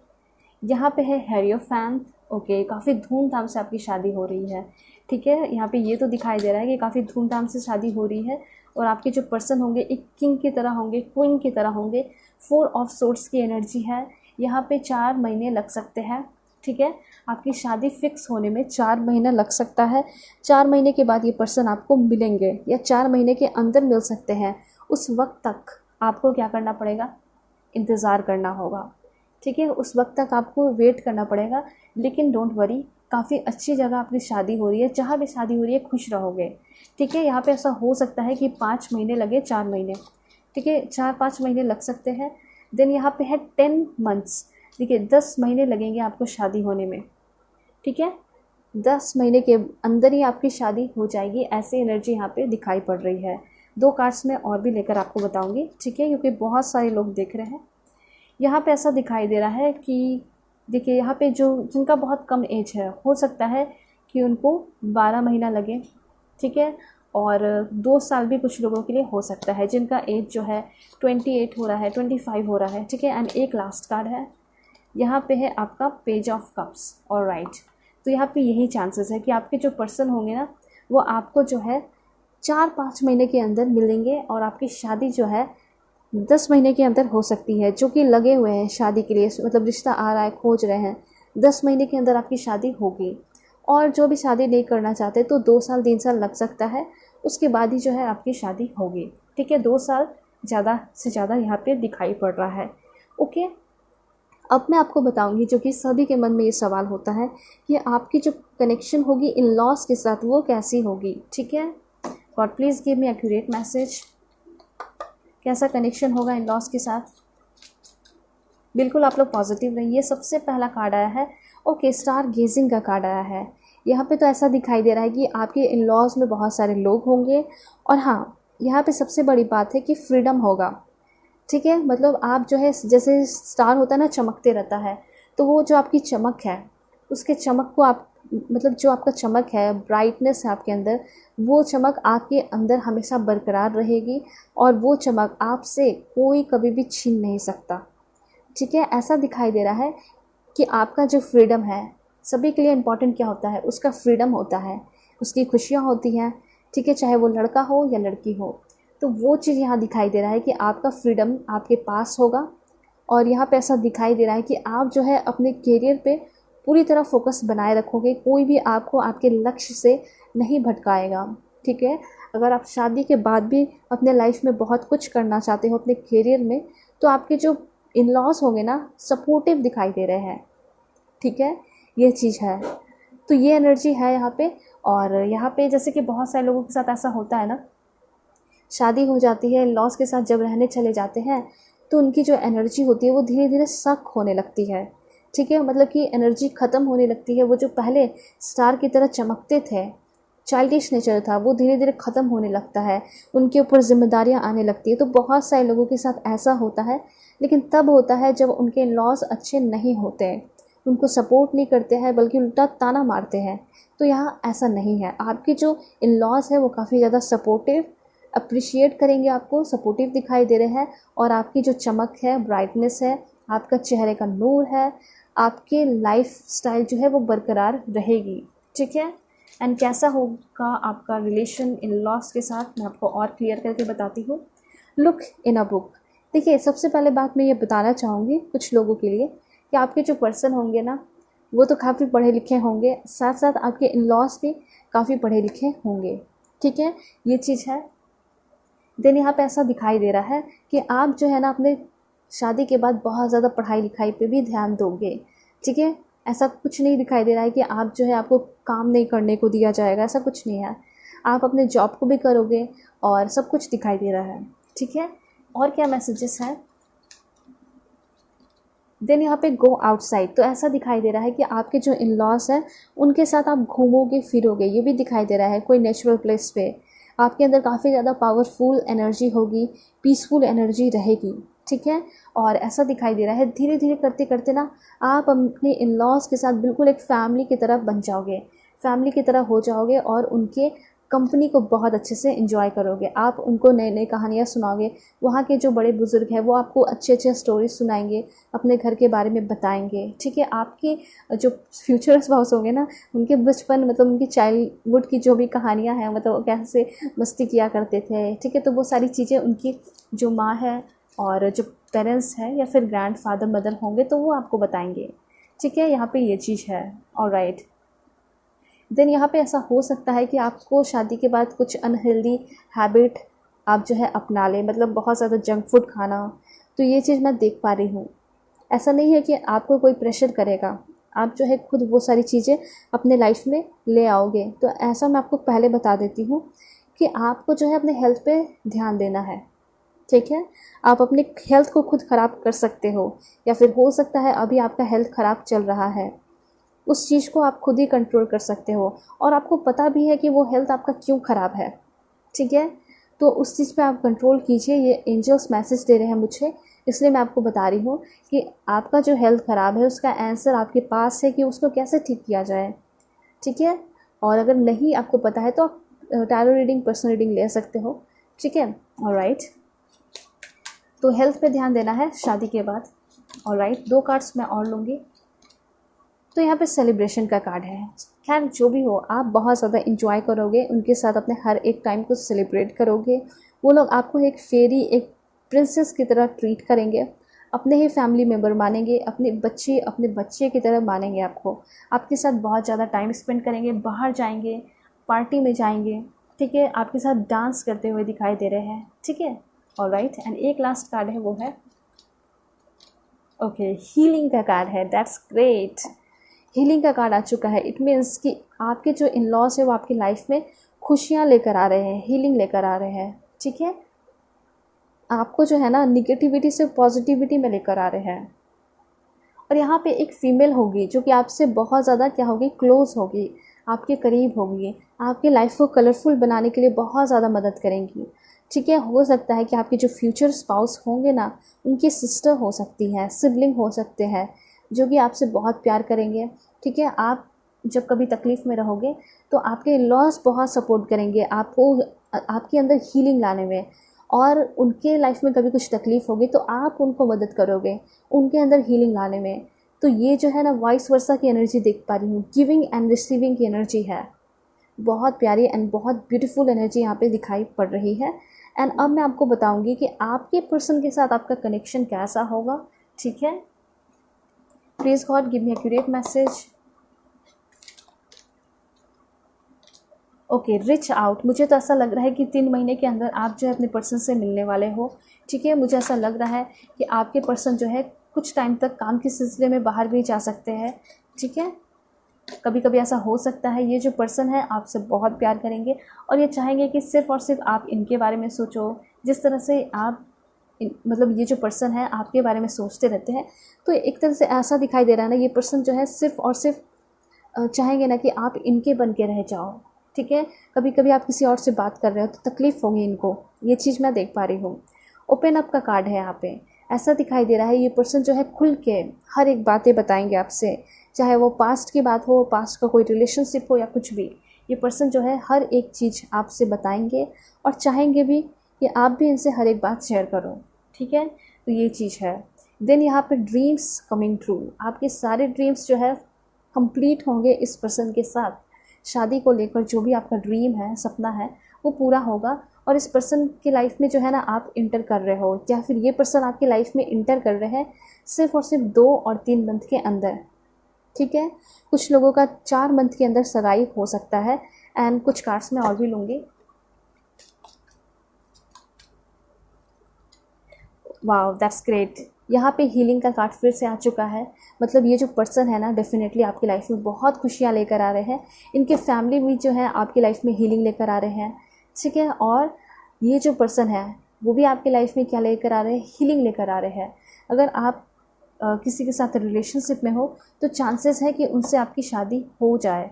यहाँ पे है हेरियोफैंट। ओके, काफ़ी धूमधाम से आपकी शादी हो रही है। ठीक है, यहाँ पे ये तो दिखाई दे रहा है कि काफ़ी धूमधाम से शादी हो रही है और आपके जो पर्सन होंगे एक किंग की तरह होंगे, क्वीन की तरह होंगे। 4 ऑफ सोर्ड्स की एनर्जी है। यहाँ पे 4 महीने लग सकते हैं। ठीक है, आपकी शादी फिक्स होने में 4 महीना लग सकता है। 4 महीने के बाद ये पर्सन आपको मिलेंगे या 4 महीने के अंदर मिल सकते हैं। उस वक्त तक आपको क्या करना पड़ेगा? इंतज़ार करना होगा। ठीक है, उस वक्त तक आपको वेट करना पड़ेगा। लेकिन डोंट वरी, काफ़ी अच्छी जगह आपकी शादी हो रही है। जहाँ भी शादी हो रही है खुश रहोगे। ठीक है, यहाँ पे ऐसा हो सकता है कि 5 महीने लगे, 4 महीने। ठीक है, 4-5 महीने लग सकते हैं। देन यहाँ पे है 10 मंथ्स। देखिए 10 महीने लगेंगे आपको शादी होने में। ठीक है, 10 महीने के अंदर ही आपकी शादी हो जाएगी। ऐसी एनर्जी यहाँ पे दिखाई पड़ रही है। 2 कार्ड्स में और भी लेकर आपको बताऊंगी। ठीक है, क्योंकि बहुत सारे लोग देख रहे हैं। यहाँ पे ऐसा दिखाई दे रहा है कि देखिए यहाँ पे जो जिनका बहुत कम एज है, हो सकता है कि उनको 12 महीना लगे। ठीक है, और 2 साल भी कुछ लोगों के लिए हो सकता है जिनका एज जो है 28 हो रहा है, 25 हो रहा है। ठीक है, एंड एक लास्ट कार्ड है। यहाँ पे है आपका पेज ऑफ कप्स। और राइट, तो यहाँ पे यही चांसेस है कि आपके जो पर्सन होंगे ना, वो आपको जो है 4-5 महीने के अंदर मिलेंगे और आपकी शादी जो है 10 महीने के अंदर हो सकती है। जो कि लगे हुए हैं शादी के लिए, मतलब रिश्ता आ रहा है, खोज रहे हैं, 10 महीने के अंदर आपकी शादी होगी। और जो भी शादी नहीं करना चाहते तो 2 साल 3 साल लग सकता है, उसके बाद ही जो है आपकी शादी होगी। ठीक है, 2 साल ज़्यादा से ज़्यादा यहाँ पे दिखाई पड़ रहा है। ओके, अब मैं आपको बताऊंगी जो कि सभी के मन में ये सवाल होता है कि आपकी जो कनेक्शन होगी इन लॉज के साथ वो कैसी होगी। ठीक है, God please give me accurate message. कैसा कनेक्शन होगा इन लॉज के साथ? बिल्कुल आप लोग पॉजिटिव रहिए। सबसे पहला कार्ड आया है ओके, स्टार गेजिंग का कार्ड आया है। यहाँ पे तो ऐसा दिखाई दे रहा है कि आपके इन लॉज में बहुत सारे लोग होंगे। और हाँ, यहाँ पे सबसे बड़ी बात है कि फ्रीडम होगा। ठीक है, मतलब आप जो है जैसे स्टार होता है ना, चमकते रहता है, तो वो जो आपकी चमक है उसके चमक को आप, मतलब जो आपका चमक है, ब्राइटनेस है आपके अंदर, वो चमक आपके अंदर हमेशा बरकरार रहेगी और वो चमक आपसे कोई कभी भी छीन नहीं सकता। ठीक है, ऐसा दिखाई दे रहा है कि आपका जो फ्रीडम है, सभी के लिए इम्पॉर्टेंट क्या होता है? उसका फ्रीडम होता है, उसकी खुशियाँ होती हैं। ठीक है, चाहे वो लड़का हो या लड़की हो, तो वो चीज़ यहाँ दिखाई दे रहा है कि आपका फ्रीडम आपके पास होगा। और यहाँ पे ऐसा दिखाई दे रहा है कि आप जो है अपने करियर पे पूरी तरह फोकस बनाए रखोगे। कोई भी आपको आपके लक्ष्य से नहीं भटकाएगा। ठीक है, अगर आप शादी के बाद भी अपने लाइफ में बहुत कुछ करना चाहते हो अपने करियर में, तो आपके जो इन लॉज होंगे ना, सपोर्टिव दिखाई दे रहे हैं। ठीक है, ये चीज़ है, तो ये एनर्जी है यहाँ पे। और यहाँ पे जैसे कि बहुत सारे लोगों के साथ ऐसा होता है ना, शादी हो जाती है, लॉस के साथ जब रहने चले जाते हैं तो उनकी जो एनर्जी होती है वो धीरे धीरे सक होने लगती है। ठीक है, मतलब कि एनर्जी ख़त्म होने लगती है। वो जो पहले स्टार की तरह चमकते थे, चाइल्डिश नेचर था, वो धीरे धीरे ख़त्म होने लगता है। उनके ऊपर जिम्मेदारियां आने लगती है। तो बहुत सारे लोगों के साथ ऐसा होता है, लेकिन तब होता है जब उनके लॉस अच्छे नहीं होते, उनको सपोर्ट नहीं करते हैं, बल्कि उल्टा ताना मारते हैं। तो यहाँ ऐसा नहीं है। आपके जो इन लॉज है वो काफ़ी ज़्यादा सपोर्टिव, अप्रिशिएट करेंगे, आपको सपोर्टिव दिखाई दे रहे हैं। और आपकी जो चमक है, ब्राइटनेस है, आपका चेहरे का नूर है, आपके लाइफ स्टाइल जो है वो बरकरार रहेगी। ठीक है, एंड कैसा होगा आपका रिलेशन इन लॉस के साथ, मैं आपको और क्लियर करके बताती हूँ। Look in a book. देखिए, सबसे पहले बात मैं ये बताना चाहूँगी कुछ लोगों के लिए कि आपके जो पर्सन होंगे ना, वो तो काफ़ी पढ़े लिखे होंगे, साथ साथ आपके इन लॉस भी काफ़ी पढ़े लिखे होंगे। ठीक है, ये चीज़ है। देन यहाँ पे ऐसा दिखाई दे रहा है कि आप जो है ना अपने शादी के बाद बहुत ज़्यादा पढ़ाई लिखाई पे भी ध्यान दोगे। ठीक है, ऐसा कुछ नहीं दिखाई दे रहा है कि आप जो है आपको काम नहीं करने को दिया जाएगा, ऐसा कुछ नहीं है। आप अपने जॉब को भी करोगे और सब कुछ दिखाई दे रहा है। ठीक है, और क्या मैसेजेस हैं? देन यहाँ पे गो आउटसाइड। तो ऐसा दिखाई दे रहा है कि आपके जो इन लॉस हैं उनके साथ आप घूमोगे फिरोगे, ये भी दिखाई दे रहा है। कोई नेचुरल प्लेस पे आपके अंदर काफ़ी ज़्यादा पावरफुल एनर्जी होगी, पीसफुल एनर्जी रहेगी। ठीक है, और ऐसा दिखाई दे रहा है धीरे धीरे करते करते ना आप अपने इन लॉज के साथ बिल्कुल एक फैमिली की तरह बन जाओगे, फैमिली की तरह हो जाओगे और उनके कंपनी को बहुत अच्छे से एंजॉय करोगे। आप उनको नई नई कहानियाँ सुनाओगे, वहाँ के जो बड़े बुज़ुर्ग हैं वो आपको अच्छे अच्छे स्टोरीज सुनाएंगे, अपने घर के बारे में बताएंगे। ठीक है, आपके जो फ्यूचर स्पाउस होंगे ना, उनके बचपन मतलब उनकी चाइल्डहुड की जो भी कहानियाँ हैं, मतलब वो कैसे मस्ती किया करते थे, ठीक है, तो वो सारी चीज़ें उनकी जो माँ है और जो पेरेंट्स हैं या फिर ग्रैंड फादर मदर होंगे तो वो आपको बताएंगे। ठीक है, यहाँ पे ये चीज़ है। ऑलराइट, देन यहाँ पे ऐसा हो सकता है कि आपको शादी के बाद कुछ अनहेल्दी हैबिट आप जो है अपना लें, मतलब बहुत ज़्यादा जंक फूड खाना। तो ये चीज़ मैं देख पा रही हूँ। ऐसा नहीं है कि आपको कोई प्रेशर करेगा, आप जो है खुद वो सारी चीज़ें अपने लाइफ में ले आओगे। तो ऐसा मैं आपको पहले बता देती हूँ कि आपको जो है अपने हेल्थ पे ध्यान देना है। ठीक है, आप अपने हेल्थ को खुद ख़राब कर सकते हो, या फिर हो सकता है अभी आपका हेल्थ ख़राब चल रहा है, उस चीज़ को आप खुद ही कंट्रोल कर सकते हो और आपको पता भी है कि वो हेल्थ आपका क्यों ख़राब है। ठीक है, तो उस चीज़ पे आप कंट्रोल कीजिए। ये एंजल्स मैसेज दे रहे हैं मुझे, इसलिए मैं आपको बता रही हूँ कि आपका जो हेल्थ ख़राब है उसका आंसर आपके पास है कि उसको कैसे ठीक किया जाए। ठीक है, और अगर नहीं आपको पता है तो आप टैरो रीडिंग, पर्सनल रीडिंग ले सकते हो। ठीक है, ऑलराइट, तो हेल्थ पे ध्यान देना है शादी के बाद। ऑलराइट, 2 कार्ड्स मैं और लूँगी। तो यहाँ पे सेलिब्रेशन का कार्ड है। खैर जो भी हो, आप बहुत ज़्यादा इंजॉय करोगे उनके साथ, अपने हर एक टाइम को सेलिब्रेट करोगे। वो लोग आपको एक फेरी, एक प्रिंसेस की तरह ट्रीट करेंगे, अपने ही फैमिली मेम्बर मानेंगे, अपने बच्चे की तरह मानेंगे आपको। आपके साथ बहुत ज़्यादा टाइम स्पेंड करेंगे, बाहर जाएंगे, पार्टी में जाएंगे। ठीक है, आपके साथ डांस करते हुए दिखाई दे रहे हैं। ठीक है, ऑलराइट, एंड एक लास्ट कार्ड है, वो है ओके, हीलिंग का कार्ड है। दैट्स ग्रेट, हीलिंग का कार्ड आ चुका है। इट मीन्स कि आपके जो इन लॉज है वो आपकी लाइफ में खुशियाँ लेकर आ रहे हैं, हीलिंग लेकर आ रहे हैं। ठीक है, आपको जो है ना निगेटिविटी से पॉजिटिविटी में लेकर आ रहे हैं। और यहाँ पे एक फ़ीमेल होगी जो कि आपसे बहुत ज़्यादा क्या होगी, क्लोज होगी, आपके करीब होगी, आपके लाइफ को कलरफुल बनाने के लिए बहुत ज़्यादा मदद करेंगी। ठीक है, हो सकता है कि आपके जो फ्यूचर स्पाउस होंगे ना, उनकी सिस्टर हो सकती हैं, सिबलिंग हो सकते हैं, जो कि आपसे बहुत प्यार करेंगे। ठीक है, आप जब कभी तकलीफ़ में रहोगे तो आपके लॉस बहुत सपोर्ट करेंगे आपको, आपके अंदर हीलिंग लाने में। और उनके लाइफ में कभी कुछ तकलीफ़ होगी तो आप उनको मदद करोगे उनके अंदर हीलिंग लाने में। तो ये जो है ना वाइस वर्सा की एनर्जी देख पा रही हूँ, गिविंग एंड रिसीविंग की एनर्जी है। बहुत प्यारी एंड बहुत ब्यूटीफुल एनर्जी यहाँ पे दिखाई पड़ रही है। एंड अब मैं आपको बताऊंगी कि आपके पर्सन के साथ आपका कनेक्शन कैसा होगा। ठीक है, please God give me accurate message. Okay, reach out, मुझे तो ऐसा लग रहा है कि 3 महीने के अंदर आप जो है अपने पर्सन से मिलने वाले हो। ठीक है, मुझे ऐसा लग रहा है कि आपके पर्सन जो है कुछ टाइम तक काम के सिलसिले में बाहर भी जा सकते हैं। ठीक है, कभी कभी ऐसा हो सकता है। ये जो पर्सन है आपसे बहुत प्यार करेंगे और ये चाहेंगे कि सिर्फ़ और सिर्फ आप इनके बारे में सोचो। जिस तरह से आप मतलब ये जो पर्सन है आपके बारे में सोचते रहते हैं, तो एक तरह से ऐसा दिखाई दे रहा है ना, ये पर्सन जो है सिर्फ़ और सिर्फ चाहेंगे ना कि आप इनके बन के रह जाओ। ठीक है, कभी कभी आप किसी और से बात कर रहे हो तो तकलीफ़ होगी इनको, ये चीज़ मैं देख पा रही हूँ। ओपन अप का कार्ड है यहाँ पे, ऐसा दिखाई दे रहा है ये पर्सन जो है खुल के हर एक बातें बताएंगे आपसे, चाहे वो पास्ट की बात हो, पास्ट का कोई रिलेशनशिप हो या कुछ भी। ये पर्सन जो है हर एक चीज़ आपसे बताएंगे और चाहेंगे भी कि आप भी इनसे हर एक बात शेयर करो। ठीक है, तो ये चीज़ है। देन यहाँ पे ड्रीम्स कमिंग ट्रू, आपके सारे ड्रीम्स जो है कंप्लीट होंगे इस पर्सन के साथ। शादी को लेकर जो भी आपका ड्रीम है, सपना है, वो पूरा होगा। और इस पर्सन की लाइफ में जो है ना आप इंटर कर रहे हो या फिर ये पर्सन आपकी लाइफ में इंटर कर रहे हैं सिर्फ और सिर्फ 2 और 3 मंथ के अंदर। ठीक है, कुछ लोगों का 4 मंथ के अंदर सगाई हो सकता है। एंड कुछ कार्ड्स मैं और भी लूँगी। वाओ, दैट्स ग्रेट, यहाँ पे हीलिंग का कार्ड फिर से आ चुका है। मतलब ये जो पर्सन है ना डेफिनेटली आपकी लाइफ में बहुत खुशियाँ लेकर आ रहे हैं। इनके फैमिली भी जो है आपकी लाइफ में हीलिंग लेकर आ रहे हैं। ठीक है, और ये जो पर्सन है वो भी आपकी लाइफ में क्या लेकर आ रहे हैं, हीलिंग लेकर आ रहे हैं। अगर आप किसी के साथ रिलेशनशिप में हो तो चांसेस है कि उनसे आपकी शादी हो जाए।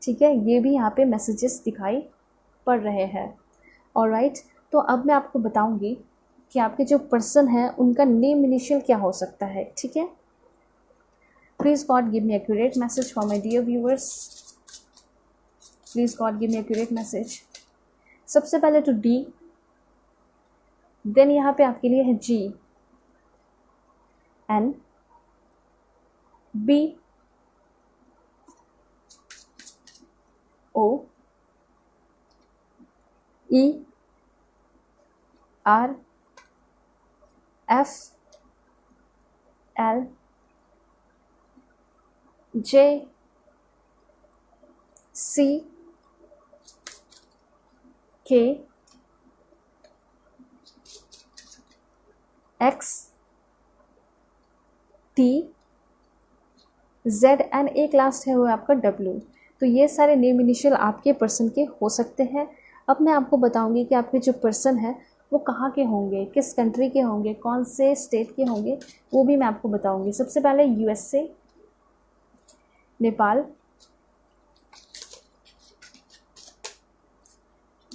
ठीक है, ये भी यहाँ पे मैसेजेस दिखाई पड़ रहे हैं। ऑलराइट, तो अब मैं आपको बताऊंगी कि आपके जो पर्सन है उनका नेम इनिशियल क्या हो सकता है। ठीक है, please God give me accurate message for my dear viewers. Please God give me accurate message. सबसे पहले तो डी, देन यहाँ पे आपके लिए है G, N, B, O, E, R, F, L, J, C, K, X, T, Z and एक last है वो आपका डब्ल्यू। तो ये सारे नेम इनिशियल आपके पर्सन के हो सकते हैं। अब मैं आपको बताऊंगी कि आपके जो पर्सन है वो कहाँ के होंगे, किस कंट्री के होंगे, कौन से स्टेट के होंगे, वो भी मैं आपको बताऊंगी। सबसे पहले यूएसए, नेपाल,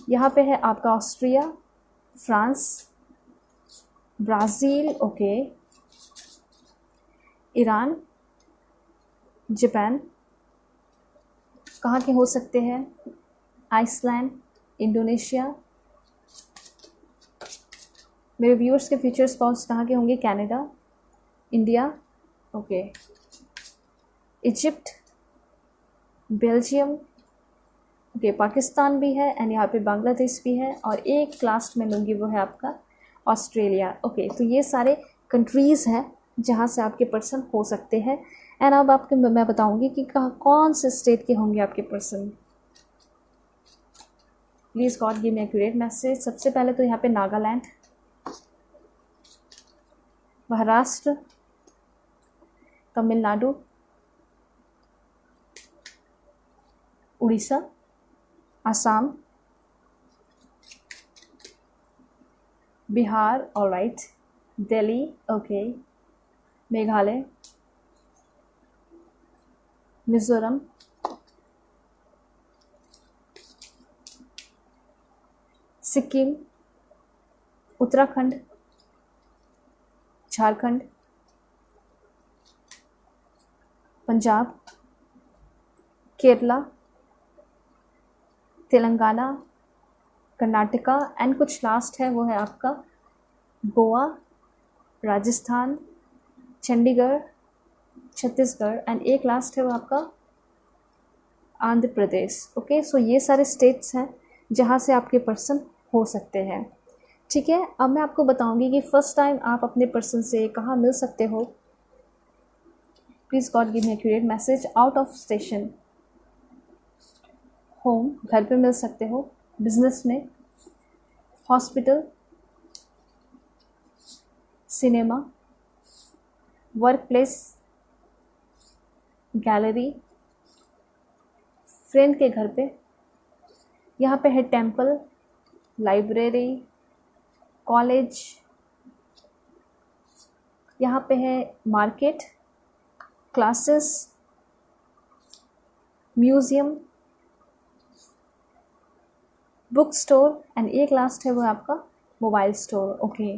यहाँ पे है आपका Austria, France, Brazil, okay, Iran, Japan, कहाँ के हो सकते हैं, आइसलैंड, इंडोनेशिया, मेरे व्यूअर्स के फ्यूचर स्पाउस कहाँ के होंगे, Canada, India, okay, Egypt, Belgium, okay, Pakistan भी है एंड यहाँ पे बांग्लादेश भी है, और एक लास्ट में लूँगी वो है आपका ऑस्ट्रेलिया। ओके, तो ये सारे कंट्रीज़ हैं जहाँ से आपके पर्सन हो सकते हैं। एंड अब आपके मैं बताऊँगी कि कौन से स्टेट के होंगे आपके person. Please God give me accurate message. सबसे पहले तो यहाँ पे Nagaland, Maharashtra, Tamil Nadu, Orissa, Assam, Bihar, alright, Delhi, okay, Meghalaya, Mizoram, Sikkim, Uttarakhand, Jharkhand, Punjab, Kerala, Telangana, Karnataka and कुछ लास्ट है वो है आपका गोवा, राजस्थान, चंडीगढ़, छत्तीसगढ़ एंड एक लास्ट है वो आपका आंध्र प्रदेश। ओके, सो ये सारे स्टेट्स हैं जहाँ से आपके पर्सन हो सकते हैं। ठीक है, अब मैं आपको बताऊंगी कि फर्स्ट टाइम आप अपने पर्सन से कहाँ मिल सकते हो। Please God give me accurate message. Out of station, home, घर पे मिल सकते हो, बिजनेस में, hospital, cinema, work place, gallery, friend के घर पे, यहाँ पे है टेम्पल, लाइब्रेरी, कॉलेज, यहाँ पे है market, classes, museum, book store and एक लास्ट है वो आपका मोबाइल स्टोर। ओके,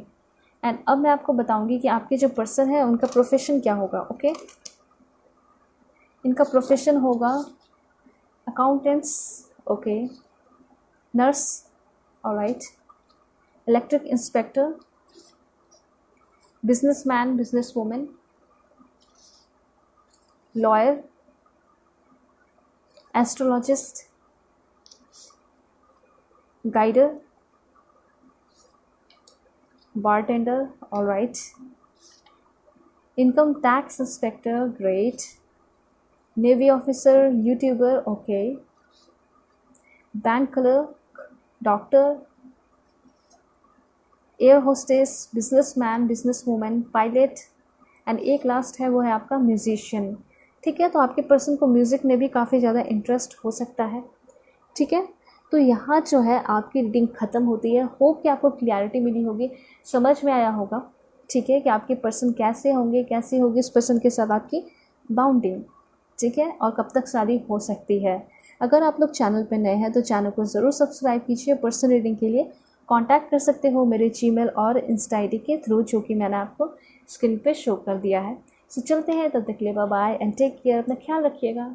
एंड अब मैं आपको बताऊंगी कि आपके जो पर्सन है उनका प्रोफेशन क्या होगा। ओके, इनका प्रोफेशन होगा accountants, okay, nurse, alright, electric inspector, businessman, business women, lawyer, astrologist, guider, bartender, all right, income tax inspector, great, navy officer, youtuber, okay, bank clerk, doctor, air hostess, businessman, businesswoman, pilot and एक last है वो है आपका musician. ठीक है, तो आपके person को म्यूज़िक में भी काफ़ी ज़्यादा इंटरेस्ट हो सकता है। ठीक है, तो यहाँ जो है आपकी रीडिंग ख़त्म होती है। होप कि आपको क्लियरिटी मिली होगी, समझ में आया होगा। ठीक है, कि आपके पर्सन कैसे होंगे, कैसी होगी उस पर्सन के साथ आपकी बाउंडिंग। ठीक है, और कब तक शादी हो सकती है। अगर आप लोग चैनल पर नए हैं तो चैनल को ज़रूर सब्सक्राइब कीजिए। पर्सन रीडिंग के लिए कांटेक्ट कर सकते हो मेरे जीमेल और इंस्टा आईडी के थ्रू, जो कि मैंने आपको स्क्रीन पे शो कर दिया है। सो चलते हैं, तब तक के लिए bye bye and take care, अपना ख्याल रखिएगा।